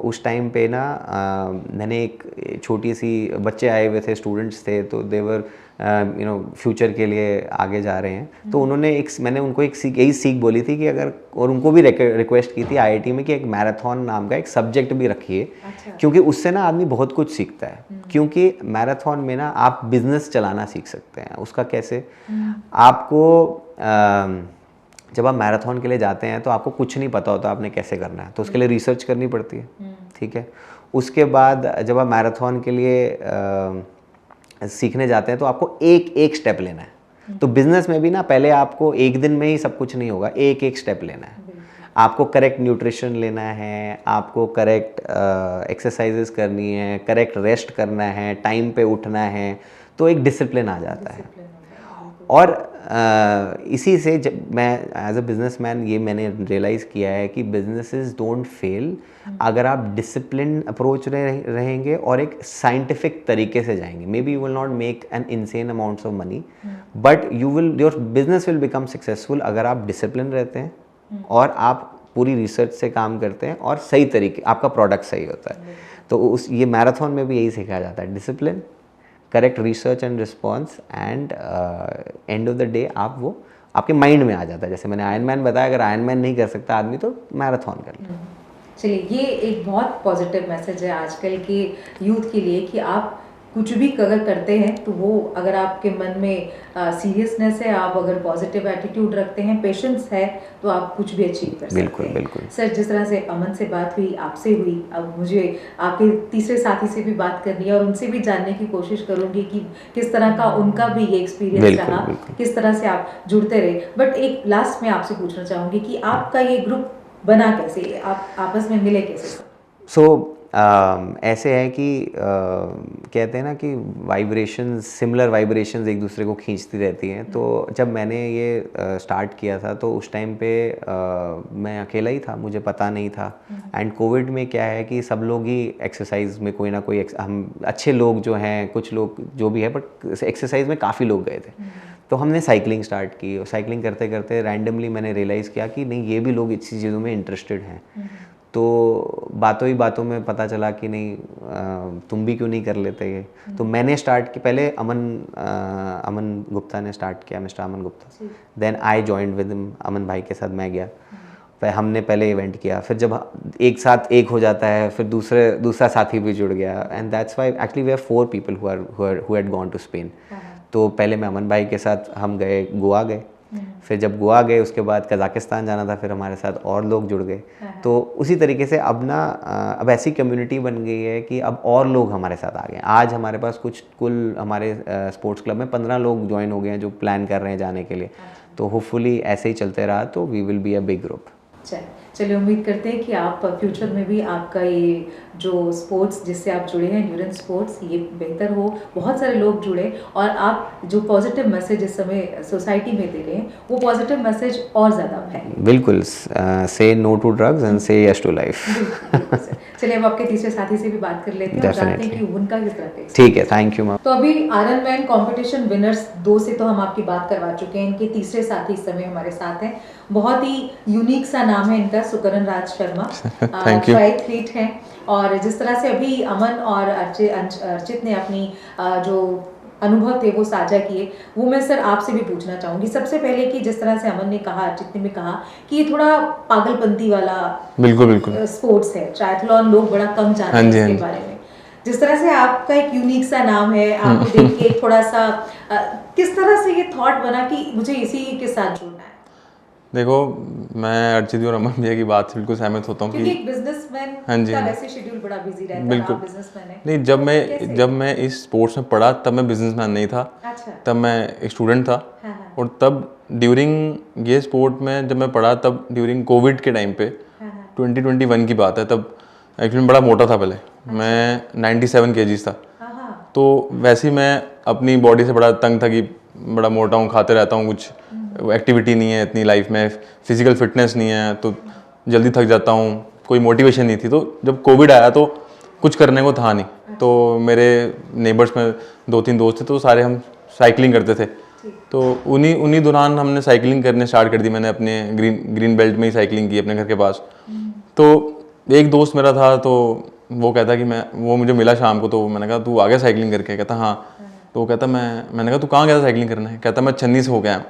उस टाइम पे ना मैंने एक छोटी सी, बच्चे आए हुए थे, स्टूडेंट्स थे, तो देवर फ्यूचर के लिए आगे जा रहे हैं। तो मैंने उनको यही सीख बोली थी कि अगर, और उनको भी रिक्वेस्ट की थी IIT में कि एक मैराथन नाम का एक सब्जेक्ट भी रखिए। अच्छा। क्योंकि उससे ना आदमी बहुत कुछ सीखता है। क्योंकि मैराथन में ना आप बिजनेस चलाना सीख सकते हैं। उसका कैसे, आपको जब आप मैराथन के लिए जाते हैं तो आपको कुछ नहीं पता होता आपने कैसे करना है, तो उसके लिए रिसर्च करनी पड़ती है, ठीक है। उसके बाद जब आप मैराथन के लिए सीखने जाते हैं तो आपको एक एक स्टेप लेना है। तो बिजनेस में भी ना पहले आपको एक दिन में ही सब कुछ नहीं होगा, एक एक स्टेप लेना है। आपको करेक्ट न्यूट्रिशन लेना है, आपको करेक्ट एक्सरसाइजेस करनी है, करेक्ट रेस्ट करना है, टाइम पे उठना है, तो एक डिसिप्लिन आ जाता है। और इसी से जब मैं एज अ बिजनेसमैन ये मैंने रियलाइज़ किया है कि बिजनेसेस डोंट फेल अगर आप डिसिप्लिन अप्रोच रहेंगे और एक साइंटिफिक तरीके से जाएंगे। May be you will not make an insane amounts of money, but your business will become successful अगर आप डिसिप्लिन रहते हैं और आप पूरी रिसर्च से काम करते हैं और सही तरीके, आपका प्रोडक्ट सही होता है। तो ये मैराथन में भी यही सिखाया जाता है, discipline, correct research and response, and end of the day आप वो आपके माइंड में आ जाता है। जैसे मैंने आयरन मैन बताया, अगर आयरन मैन नहीं कर सकता आदमी तो मैराथन कर ले। चलिए, ये एक बहुत पॉजिटिव मैसेज है आजकल के यूथ के लिए कि आप कुछ भी अगर करते हैं तो वो, अगर आपके मन में सीरियसनेस है, आप अगर पॉजिटिव एटीट्यूड रखते हैं, पेशेंस है, तो आप कुछ भी अचीव कर सकते हैं। बिल्कुल बिल्कुल सर, जिस तरह से अमन से बात हुई, आपसे हुई, अब मुझे आपके तीसरे साथी से भी बात करनी है और उनसे भी जानने की कोशिश करूंगी कि किस तरह का उनका भी ये एक्सपीरियंस रहा, किस तरह से आप जुड़ते रहे। बट एक लास्ट में आपसे पूछना चाहूँगी कि आपका ये ग्रुप बना कैसे, आप आपस में मिले कैसे? सो ऐसे है कि कहते हैं ना कि वाइब्रेशंस, सिमिलर वाइब्रेशंस एक दूसरे को खींचती रहती हैं। तो जब मैंने ये स्टार्ट किया था तो उस टाइम पे मैं अकेला ही था, मुझे पता नहीं था। एंड कोविड में क्या है कि सब लोग ही एक्सरसाइज में कोई ना कोई हम अच्छे लोग जो हैं, कुछ लोग जो भी है, बट एक्सरसाइज में काफ़ी लोग गए थे। तो हमने साइकिलिंग स्टार्ट की और साइकिलिंग करते करते रैंडमली मैंने रियलाइज़ किया कि नहीं, ये भी लोग इसी चीज़ों में इंटरेस्टेड हैं। तो बातों ही बातों में पता चला कि नहीं, तुम भी क्यों नहीं कर लेते ये। तो मैंने स्टार्ट की, पहले अमन गुप्ता ने स्टार्ट किया, mister Aman Gupta. Then I joined with him, Aman भाई के साथ मैं गया। फिर हमने पहले इवेंट किया, फिर जब एक साथ एक हो जाता है फिर दूसरा साथी भी जुड़ गया। And that's why actually we are 4 people who had gone to Spain. तो पहले मैं अमन भाई के साथ हम गए, गोवा गए। फिर जब गोवा गए उसके बाद कज़ाकिस्तान जाना था, फिर हमारे साथ और लोग जुड़ गए। तो उसी तरीके से अब अब ऐसी कम्युनिटी बन गई है कि अब और लोग हमारे साथ आ गए। आज हमारे पास कुल हमारे स्पोर्ट्स क्लब में 15 लोग ज्वाइन हो गए हैं जो प्लान कर रहे हैं जाने के लिए। तो होपफुली ऐसे ही चलते रहा तो we will be a big group. चलिए, उम्मीद करते हैं कि आप फ्यूचर में भी आपका ये जो स्पोर्ट्स जिससे आप जुड़े हैं, एंड्योरेंस स्पोर्ट्स, ये बेहतर हो, बहुत सारे लोग जुड़े और आप जो पॉजिटिव मैसेज इस समय सोसाइटी में दे रहे हैं वो पॉजिटिव मैसेज और ज़्यादा फैले। बिल्कुल, से नो टू ड्रग्स एंड से यस टू लाइफ। चलिए, अब आपके तीसरे साथी से भी बात कर लेते हैं और जानते हैं कि उनका किस तरह का। ठीक है, थैंक यू मैम। तो अभी आयरनमैन कंपटीशन विनर्स 2 से तो हम आपकी बात करवा चुके हैं। इनके तीसरे साथी इस समय हमारे साथ हैं। बहुत ही यूनिक सा नाम है इनका, सुकरण राज शर्मा। ट्रायथलीट हैं और जिस तरह से अभी अमन और अर्चित ने अपनी जो अनुभव थे वो साझा किए, वो मैं सर आपसे भी पूछना चाहूंगी। सबसे पहले कि जिस तरह से अमन ने कहा, अर्चित ने भी कहा कि ये थोड़ा पागलपंती वाला बिल्कुल स्पोर्ट्स है, ट्रायथलॉन लोग बड़ा कम जानते हैं इसके बारे में। जिस तरह से आपका एक यूनिक सा नाम है, आपको देख के थोड़ा सा किस तरह से ये थॉट बना कि मुझे इसी के साथ जुड़ना है? देखो, मैं अर्चित और अमन भैया की बात से बिल्कुल सहमत होता हूँ कि एक बिजनेसमैन का वैसे शेड्यूल बड़ा बिजी रहता है। बिल्कुल, आप बिजनेसमैन हैं। नहीं, जब मैं इस स्पोर्ट्स में पढ़ा तब मैं बिजनेसमैन नहीं था। अच्छा। तब मैं एक स्टूडेंट था। और तब ड्यूरिंग ये स्पोर्ट में जब मैं पढ़ा, तब ड्यूरिंग कोविड के टाइम पे 2021 की बात है, तब एक्चुअली मैं बड़ा मोटा था। पहले मैं 97 kgs था। तो वैसे ही मैं अपनी बॉडी से बड़ा तंग था कि बड़ा मोटा हूँ, खाते रहता हूँ, कुछ एक्टिविटी नहीं है इतनी लाइफ में, फिजिकल फिटनेस नहीं है, तो जल्दी थक जाता हूँ, कोई मोटिवेशन नहीं थी। तो जब कोविड आया तो कुछ करने को था नहीं। तो मेरे नेबर्स में 2-3 दोस्त थे, तो सारे हम साइकिलिंग करते थे। तो उन्हीं दौरान हमने साइकिलिंग करने स्टार्ट कर दी। मैंने अपने ग्रीन बेल्ट में ही साइकिलिंग की अपने घर के पास। तो एक दोस्त मेरा था, तो वो कहता कि वो मुझे मिला शाम को, तो मैंने कहा तू आ गया साइकिलिंग करके? कहता हाँ। तो वो कहता मैंने कहा तू कहाँ गया था साइकिलिंग करने? कहता मैं छन्नी से हो गया।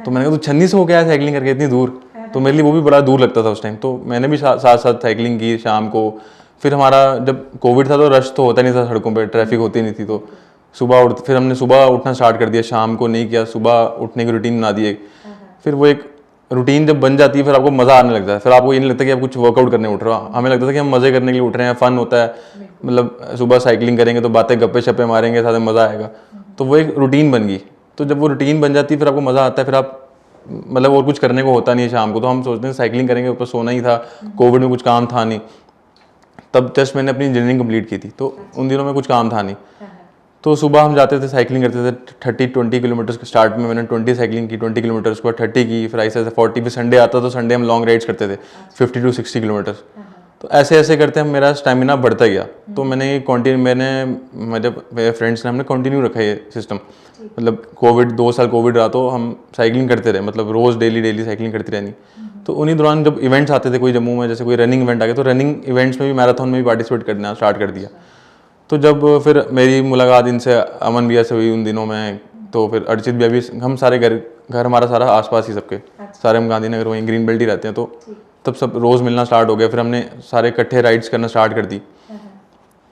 तो मैंने कहा तू छन्नी से हो गया साइकिलिंग करके इतनी दूर? तो मेरे लिए वो भी बड़ा दूर लगता था उस टाइम। तो मैंने भी साथ साथ साइकिलिंग की शाम को। फिर हमारा जब कोविड था तो रश तो होता नहीं था सड़कों पे, ट्रैफिक होती नहीं थी। तो फिर हमने सुबह उठना स्टार्ट कर दिया, शाम को नहीं किया, सुबह उठने की रूटीन बना दी एक। फिर वो एक रूटीन जब बन जाती है फिर आपको मज़ा आने लगता है। फिर आपको ये नहीं लगता कि आप कुछ वर्कआउट करने उठ रहे हो। हमें लगता था कि हम मज़े करने के लिए उठ रहे हैं, फ़न होता है, मतलब सुबह साइकिलिंग करेंगे तो बातें गप्पे शप्पे मारेंगे, साथ में मज़ा आएगा। तो वो एक रूटीन बन गई। तो जब वो रूटीन बन जाती है फिर आपको मज़ा आता है। फिर आप मतलब और कुछ करने को होता नहीं है शाम को, तो हम सोचते हैं साइकिलिंग करेंगे, ऊपर सोना ही था। कोविड में कुछ काम था नहीं, तब जस्ट मैंने अपनी इंजीनियरिंग कंप्लीट की थी, तो उन दिनों में कुछ काम था नहीं। तो सुबह हम जाते थे साइकिलिंग करते थे 30-20 किलोमीटर के। स्टार्ट में मैंने 20 साइकिलिंग की, 20 किलोमीटर, उसके बाद 30 की, फिर ऐसे 40। फिर संडे आता तो संडे हम लॉन्ग राइड्स करते थे 50-60 किलोमीटर। तो ऐसे ऐसे करते हम मेरा स्टैमिना बढ़ता गया। तो मैंने मेरे फ्रेंड्स ने हमने कंटिन्यू रखा ये सिस्टम। मतलब कोविड 2 साल कोविड रहा तो हम साइकिलिंग करते रहे, मतलब रोज़ डेली साइकिलिंग करती रहनी। तो उन्हीं दौरान जब इवेंट्स आते थे कोई जम्मू में, जैसे कोई रनिंग इवेंट आ गया, तो रनिंग इवेंट्स में भी, मैराथन में भी पार्टिसिपेट करना स्टार्ट कर दिया। तो जब फिर मेरी मुलाकात इनसे, अमन भैया से हुई उन दिनों में, तो फिर अर्चित भैया भी, हम सारे घर हमारा सारा आसपास ही सबके, सारे हम गांधीनगर वहीं ग्रीन बेल्ट ही रहते हैं। तो तब सब रोज़ मिलना स्टार्ट हो गया। फिर हमने सारे इकट्ठे राइड्स करना स्टार्ट कर दी।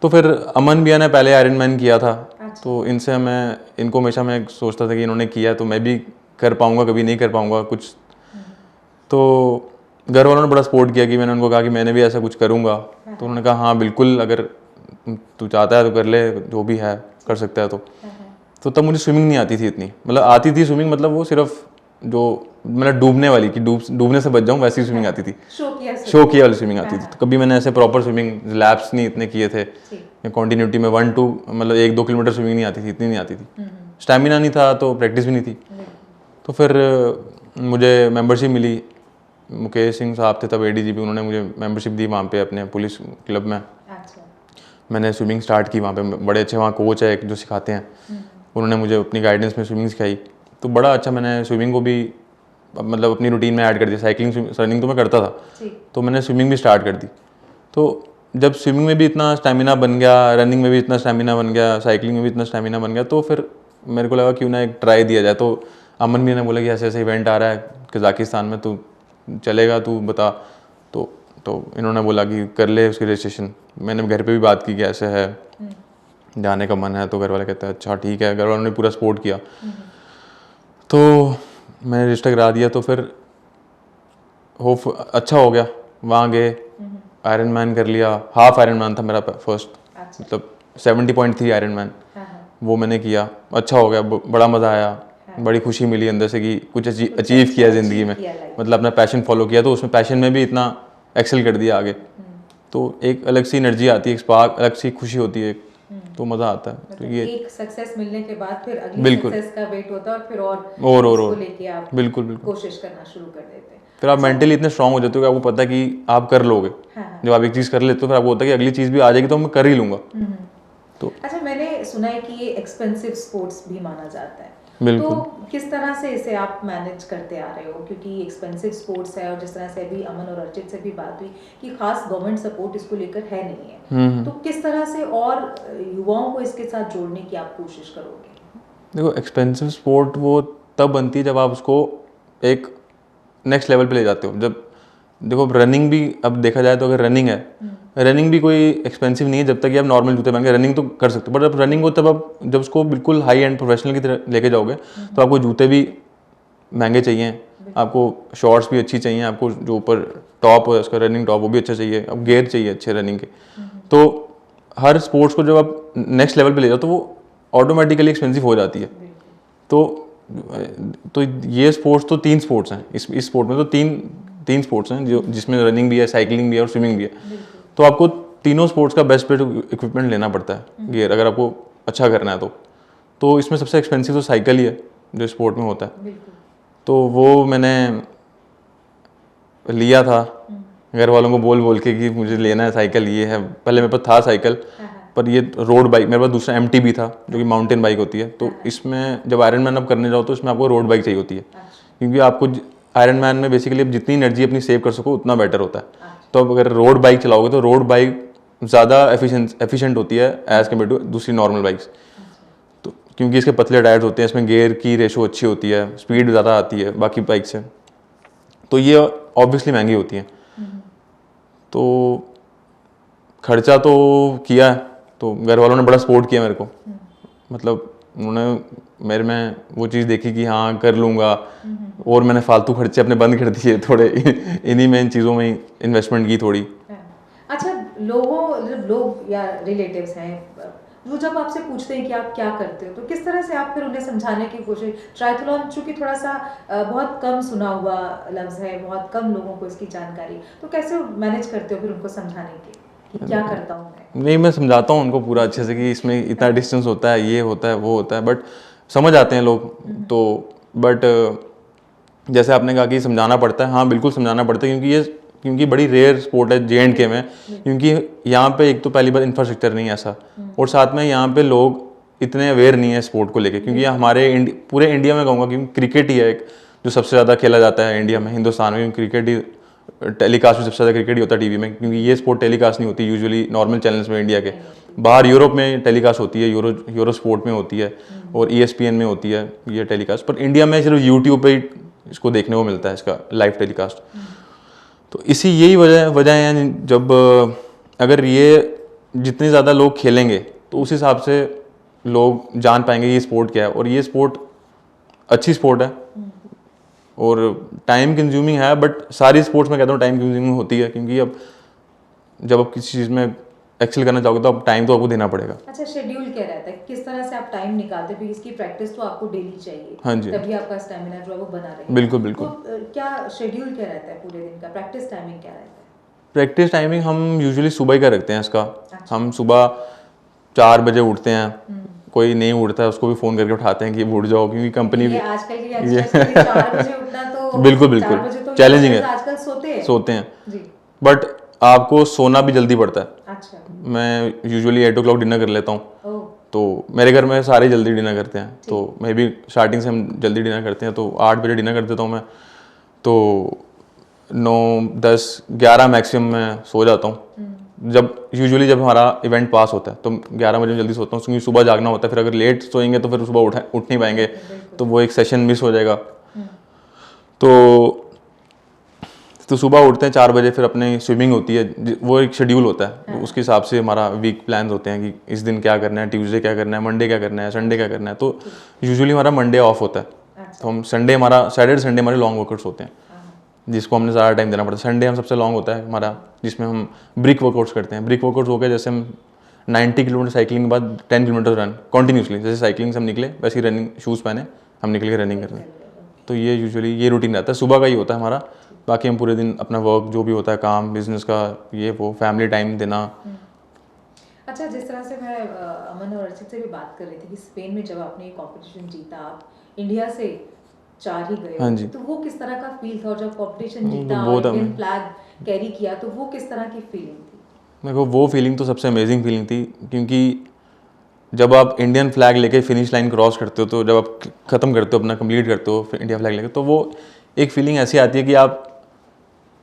तो फिर अमन भैया ने पहले आयरनमैन किया था, तो इनको हमेशा मैं सोचता था कि इन्होंने किया तो मैं भी कर पाऊँगा, कभी नहीं कर पाऊँगा कुछ। तो घर वालों ने बड़ा सपोर्ट किया कि मैंने उनको कहा कि मैंने भी ऐसा कुछ करूँगा। तो उन्होंने कहा हाँ बिल्कुल, अगर तू चाहता है तो कर ले, जो भी है कर सकता है। तो तब मुझे स्विमिंग नहीं आती थी इतनी, मतलब आती थी स्विमिंग, मतलब वो सिर्फ जो मतलब डूबने वाली कि डूबने से बच जाऊँ वैसी स्विमिंग आती थी, शो किया वाली स्विमिंग आती थी। तो कभी मैंने ऐसे प्रॉपर स्विमिंग लैप्स नहीं इतने किए थे, कॉन्टीन्यूटी में 1-2 मतलब 1-2 किलोमीटर स्विमिंग नहीं आती थी, इतनी नहीं आती थी, स्टैमिना नहीं था तो प्रैक्टिस भी नहीं थी। तो फिर मुझे मेंबरशिप मिली, मुकेश सिंह साहब थे तब ADGP, उन्होंने मुझे मेंबरशिप दी वहाँ पे अपने पुलिस क्लब में। मैंने स्विमिंग स्टार्ट की वहाँ पे, बड़े अच्छे वहाँ कोच है एक जो सिखाते हैं, उन्होंने मुझे अपनी गाइडेंस में स्विमिंग सिखाई। तो बड़ा अच्छा मैंने स्विमिंग को भी मतलब अपनी रूटीन में ऐड कर दिया। साइकिलिंग रनिंग तो मैं करता था, तो मैंने स्विमिंग भी स्टार्ट कर दी। तो जब स्विमिंग में भी इतना स्टैमिना बन गया, रनिंग में भी इतना स्टैमिना बन गया, साइकिलिंग में भी इतना स्टैमिना बन गया, तो फिर मेरे को लगा क्यों ना एक ट्राई दिया जाए। तो अमन भी ने बोला कि ऐसे ऐसे इवेंट आ रहा है कजाकिस्तान में, तू चलेगा, तू बता। तो इन्होंने बोला कि कर ले उसकी रजिस्ट्रेशन। मैंने घर पे भी बात की कि ऐसे है, जाने का मन है, तो घर वाले कहते हैं अच्छा ठीक है। घर वालों ने पूरा सपोर्ट किया, तो मैंने रजिस्टर करा दिया। तो फिर अच्छा हो गया, वहाँ गए, आयरन मैन कर लिया। हाफ आयरन मैन था मेरा फर्स्ट, मतलब 70.3 आयरन मैन, वो मैंने किया। अच्छा हो गया, बड़ा मज़ा आया, बड़ी खुशी मिली अंदर से कि कुछ अचीव किया ज़िंदगी में, मतलब अपना पैशन फॉलो किया। तो उसमें पैशन में भी इतना एक्सेल कर दिया आगे, तो एक अलग सी एनर्जी आती है, एक स्पार्क, अलग सी खुशी होती है, तो मज़ा आता है। मतलब तो ये एक सक्सेस मिलने के बाद फिर अगली सक्सेस का वेट होता है और फिर और लेके आप बिल्कुल कोशिश करना शुरू कर देते हैं। फिर आप मेंटली इतने स्ट्रांग हो जाते हो कि आपको पता है कि आप कर लोगे। जब आप एक चीज़ कर लेते हो फिर आपको होता है कि अगली चीज़ भी आ जाएगी तो मैं कर ही लूँगा। तो अच्छा, मैंने सुना है कि ये एक्सपेंसिव स्पोर्ट्स भी माना जाता है, बिल्कुल। तो किस तरह से इसे आप मैनेज करते आ रहे हो? क्योंकि एक्सपेंसिव स्पोर्ट्स है और जिस तरह से अभी अमन और अर्चित से भी बात हुई कि खास गवर्नमेंट सपोर्ट इसको लेकर है नहीं है, तो किस तरह से और युवाओं को इसके साथ जोड़ने की आप कोशिश करोगे? देखो, एक्सपेंसिव स्पोर्ट वो तब बनती है जब आप उसको एक नेक्स्ट लेवल पे ले जाते हो। जब देखो रनिंग भी, अब देखा जाए तो अगर रनिंग है, रनिंग भी कोई एक्सपेंसिव नहीं है जब तक कि आप नॉर्मल जूते पहन के रनिंग तो कर सकते हो। बट अब रनिंग को तब आप जब उसको बिल्कुल हाई एंड प्रोफेशनल की तरह लेके जाओगे तो आपको जूते भी महंगे चाहिए, आपको शॉर्ट्स भी अच्छी चाहिए, आपको जो ऊपर टॉप है उसका रनिंग टॉप वो भी अच्छा चाहिए, अब गेयर चाहिए अच्छे रनिंग के। तो हर स्पोर्ट्स को जब आप नेक्स्ट लेवल पे ले जाओ तो वो ऑटोमेटिकली एक्सपेंसिव हो जाती है। तो ये स्पोर्ट्स तो 3 स्पोर्ट्स हैं, इस स्पोर्ट में तो तीन स्पोर्ट्स हैं जो जिसमें रनिंग भी है, साइकिलिंग भी है और स्विमिंग भी है। तो आपको तीनों स्पोर्ट्स का बेस्ट इक्विपमेंट लेना पड़ता है, गियर, अगर आपको अच्छा करना है तो इसमें सबसे एक्सपेंसिव तो साइकिल ही है जो स्पोर्ट में होता है। तो वो मैंने लिया था घर वालों को बोल के कि मुझे लेना है साइकिल, ये है। पहले मेरे पास था साइकिल, पर ये रोड बाइक, मेरे पास दूसरा MTB था जो कि माउंटेन बाइक होती है। तो इसमें जब आयरन मैन आप करने जाओ तो इसमें आपको रोड बाइक चाहिए होती है, क्योंकि आपको आयरन मैन में बेसिकली आप जितनी एनर्जी अपनी सेव कर सको उतना बेटर होता है। तो अब अगर रोड बाइक चलाओगे तो रोड बाइक ज़्यादा एफिशिएंट होती है एज़ कम्पेयर टू दूसरी नॉर्मल बाइक्स। तो क्योंकि इसके पतले टायर्स होते हैं, इसमें गियर की रेशो अच्छी होती है, स्पीड ज़्यादा आती है बाकी बाइक से, तो ये ऑब्वियसली महंगी होती हैं। तो खर्चा तो किया, तो घर वालों ने बड़ा सपोर्ट किया मेरे को, मतलब उन्होंने मेरे में वो चीज़ देखी कि हाँ कर लूँगा, और मैंने फालतू खर्चे अपने बंद कर दिए थोड़े इन्हीं में, इन चीज़ों में इन्वेस्टमेंट की थोड़ी। अच्छा, लोग या रिलेटिव्स हैं वो जब आपसे पूछते हैं कि आप क्या करते हो, तो किस तरह से आप फिर उन्हें समझाने की कोशिश? ट्रायथलॉन चूँकि थोड़ा सा बहुत कम सुना हुआ लफ्ज़ है, बहुत कम लोगों को इसकी जानकारी, तो कैसे मैनेज करते हो फिर उनको समझाने की कि क्या करता हूँ मैं? नहीं, मैं समझाता हूँ उनको पूरा अच्छे से कि इसमें इतना डिस्टेंस होता है, ये होता है, वो होता है, बट समझ आते हैं लोग। तो बट जैसे आपने कहा कि समझाना पड़ता है, हाँ बिल्कुल समझाना पड़ता है, क्योंकि बड़ी रेयर स्पोर्ट है J&K में, क्योंकि यहाँ पे एक तो पहली बार इंफ्रास्ट्रक्चर नहीं है ऐसा, और साथ में यहाँ पे लोग इतने अवेयर नहीं है स्पोर्ट को लेके, क्योंकि हमारे पूरे इंडिया में कहूँगा क्योंकि क्रिकेट ही है एक जो सबसे ज़्यादा खेला जाता है इंडिया में, हिंदुस्तान में क्रिकेट ही टेलीकास्ट भी सबसे ज़्यादा क्रिकेट ही होता है टीवी में, क्योंकि ये स्पोर्ट टेलीकास्ट नहीं होती यूजुअली नॉर्मल चैनल्स में इंडिया के। बाहर यूरोप में टेलीकास्ट होती है, यूरो स्पोर्ट में होती है, और ESPN में होती है ये टेलीकास्ट, पर इंडिया में सिर्फ यूट्यूब पे ही इसको देखने को मिलता है, इसका लाइव टेलीकास्ट। तो यही वजह हैं, जब अगर ये जितने ज़्यादा लोग खेलेंगे तो उस हिसाब से लोग जान पाएंगे ये स्पोर्ट क्या है, और ये स्पोर्ट अच्छी स्पोर्ट है और टाइम कंज्यूमिंग है, बट सारी स्पोर्ट्स में कहता हूँ टाइम कंज्यूमिंग होती है, क्योंकि अब जब आप किसी चीज़ में एक्सेल करना चाहोगे तो आप टाइम तो आपको देना पड़ेगा। अच्छा, शेड्यूल क्या रहता है, किस तरह से आप टाइम निकालते हैं, इसकी प्रैक्टिस तो आपको डेली चाहिए। हाँ जी, तभी आपका स्टैमिना जो है वो बना रहे। बिल्कुल बिल्कुल। तो क्या शेड्यूल क्या रहता है पूरे दिन का, प्रैक्टिस टाइमिंग क्या रहता है? प्रैक्टिस टाइमिंग हम यूजुअली सुबह ही का रखते हैं इसका। अच्छा। हम सुबह 4 बजे उठते हैं, कोई नहीं उठता है उसको भी फ़ोन करके उठाते हैं कि उठ जाओ, क्योंकि कंपनी ये भी आजकल के यंगस्टर्स के लिए 4 बजे उठना तो बिल्कुल 4 बिल्कुल बजे तो चैलेंजिंग youngsters है, आजकल सोते सोते हैं हैं, जी। बट आपको सोना भी जल्दी पड़ता है। अच्छा। मैं यूजुअली 8 o'clock डिनर कर लेता हूँ, ओह, तो मेरे घर में सारे जल्दी डिनर करते हैं, तो मैं भी स्टार्टिंग से हम जल्दी डिनर करते हैं, तो 8 बजे डिनर कर देता हूँ मैं, तो 9, 10, 11 मैक्सिमम मैं सो जाता हूँ। जब यूजुअली जब हमारा इवेंट पास होता है तो 11 बजे जल्दी सोता हूँ, क्योंकि सुबह जागना होता है, फिर अगर लेट सोएंगे तो फिर सुबह उठ नहीं पाएंगे, तो वो एक सेशन मिस हो जाएगा। तो सुबह उठते हैं 4 बजे, फिर अपनी स्विमिंग होती है, वो एक शेड्यूल होता है, उसके हिसाब से हमारा वीक प्लान होते हैं कि इस दिन क्या करना है, ट्यूसडे क्या करना है, मंडे क्या करना है, संडे क्या करना है। तो यूजुअली हमारा मंडे ऑफ होता है, तो हम संडे हमारा सैटरडे संडे हमारे लॉन्ग वर्कआउट्स होते हैं, जिसको हमने ज़्यादा टाइम देना पड़ता है। संडे हम सबसे लॉन्ग होता है हमारा, जिसमें हम ब्रिक वर्कआउट्स करते हैं। ब्रिक वर्कआउट्स हो गए जैसे हम 90 किलोमीटर साइकिलिंग के बाद 10 किलोमीटर रन कॉन्टीन्यूसली, जैसे साइकिलिंग से हम निकले वैसे ही रनिंग शूज़ पहने हम निकल के रनिंग करते हैं। तो ये यूजुअली ये रूटीन रहता है, सुबह का ही होता है हमारा। बाकी हम पूरे दिन अपना वर्क जो भी होता है, काम बिजनेस का, ये वो फैमिली टाइम देना। अच्छा, जिस तरह से मैं अमन और अर्चित से भी बात कर रही थी कि स्पेन में जब आपने कॉम्पिटिशन जीता, आप इंडिया से 4 ही गए, हाँ जी। तो वो किस तरह का फील था, और जब कॉम्पिटिशन जीता बहुत और इंडियन फ्लैग कैरी किया, तो वो किस तरह की फीलिंग थी? मेरे को वो फीलिंग तो सबसे अमेजिंग फीलिंग थी, क्योंकि जब आप इंडियन फ्लैग लेके फिनिश लाइन क्रॉस करते हो, तो जब आप ख़त्म करते हो अपना कंप्लीट करते हो इंडिया फ्लैग लेके, तो वो एक फीलिंग ऐसी आती है कि आप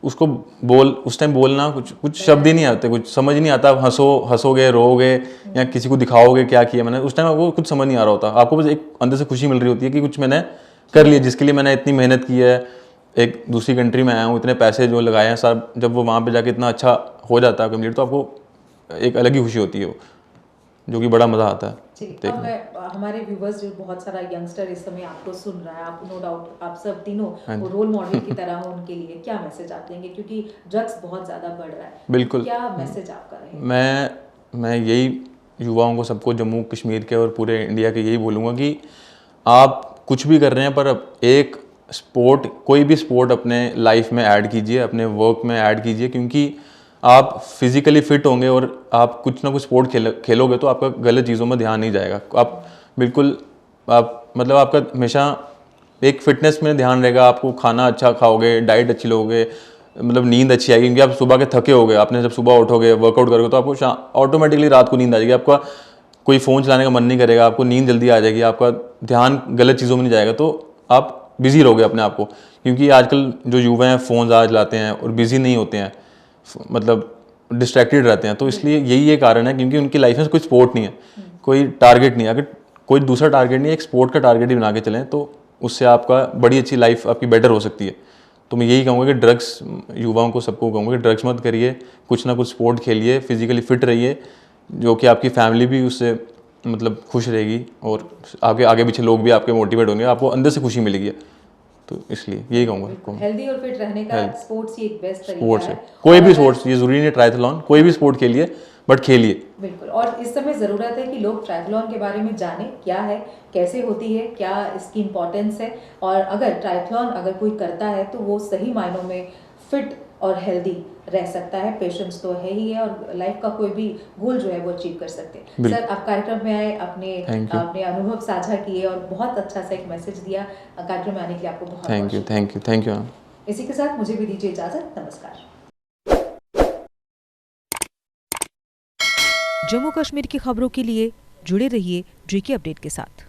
उसको उस टाइम बोलना कुछ शब्द ही नहीं आते, कुछ समझ नहीं आता। आप हंसोगे, रोओगे, या किसी को दिखाओगे क्या किया मैंने, उस टाइम आपको कुछ समझ नहीं आ रहा होता। आपको बस एक अंदर से खुशी मिल रही होती है कि कुछ मैंने कर लिया, जिसके लिए मैंने इतनी मेहनत की है, एक दूसरी कंट्री में आया हूँ, इतने पैसे जो लगाए हैं सब, जब वो वहाँ पे जाके इतना अच्छा हो जाता है कंप्लीट, तो आपको एक अलग ही खुशी होती है, जो कि बड़ा मज़ा आता है। जी, अब मैं हमारे व्यूवर्स जो बहुत सारा यंगस्टर इस समय आपको सुन रहा है, आप नो डाउट आप सब तीनों वो रोल मॉडल की तरह हो उनके लिए, क्या मैसेज आप देंगे, क्योंकि ड्रग्स बहुत ज़्यादा बढ़ रहा है। बिल्कुल, क्या मैसेज आपका रहेगा? मैं यही युवाओं को, सबको, जम्मू कश्मीर के और पूरे इंडिया के यही बोलूँगा कि आप कुछ भी कर रहे हैं, पर अब एक स्पोर्ट, कोई भी स्पोर्ट अपने लाइफ में ऐड कीजिए, अपने वर्क में ऐड कीजिए, क्योंकि आप फिजिकली फिट होंगे और आप कुछ ना कुछ स्पोर्ट खेलोगे तो आपका गलत चीज़ों में ध्यान नहीं जाएगा। आप बिल्कुल, आप मतलब आपका हमेशा एक फिटनेस में ध्यान रहेगा, आपको खाना अच्छा खाओगे, डाइट अच्छी लोगे, मतलब नींद अच्छी आएगी, क्योंकि आप सुबह के थके होगे, आपने जब सुबह उठोगे वर्कआउट करोगे तो आपको ऑटोमेटिकली रात को नींद आ जाएगी, आपका कोई फ़ोन चलाने का मन नहीं करेगा, आपको नींद जल्दी आ जाएगी, आपका ध्यान गलत चीज़ों में नहीं जाएगा, तो आप बिज़ी रहोगे अपने आप को। क्योंकि आजकल जो युवा हैं फ़ोन ज़्यादा चलाते हैं और बिज़ी नहीं होते हैं, मतलब डिस्ट्रैक्टेड रहते हैं, तो इसलिए यही ये कारण है, क्योंकि उनकी लाइफ में कोई स्पोर्ट नहीं है, कोई टारगेट नहीं है। अगर कोई दूसरा टारगेट नहीं है, एक स्पोर्ट का टारगेट ही बना के चलें, तो उससे आपका बड़ी अच्छी लाइफ आपकी बेटर हो सकती है। तो मैं यही कहूँगा कि ड्रग्स, युवाओं को सबको कहूँगा कि ड्रग्स मत करिए, कुछ ना कुछ स्पोर्ट खेलिए, फिजिकली फिट रहिए, जो कि आपकी फैमिली भी उससे मतलब खुश रहेगी, और आगे पीछे लोग भी आपके मोटिवेट होंगे, आपको अंदर से खुशी मिलेगी। तो इसलिए यही कहूँगा सबको, हेल्दी और फिट रहने का स्पोर्ट्स ही एक बेस्ट तरीका स्पोर्ट्स है। है, कोई भी स्पोर्ट्स, ये ज़रूरी नहीं ट्रायथलॉन, कोई भी स्पोर्ट खेलिए, बट खेलिए। बिल्कुल, और इस समय ज़रूरत है कि लोग ट्रायथलॉन के बारे में जानें, क्या है, कैसे होती है, क्या इसकी इम्पोर्टेंस है, और अगर ट्रायथलॉन अगर कोई करता है तो वो सही मायनों में फिट और हेल्दी रह सकता है। पेशेंस तो है ही है, और लाइफ का कोई भी गोल जो है वो अचीव कर सकते हैं। सर, आप कार्यक्रम में आए, अपने अनुभव साझा किए और बहुत अच्छा सा एक मैसेज दिया। कार्यक्रम में आने के लिए आपको बहुत थैंक यू। इसी के साथ मुझे भी दीजिए इजाज़त। नमस्कार। जम्मू कश्मीर की खबरों के लिए जुड़े रहिए JK अपडेट के साथ।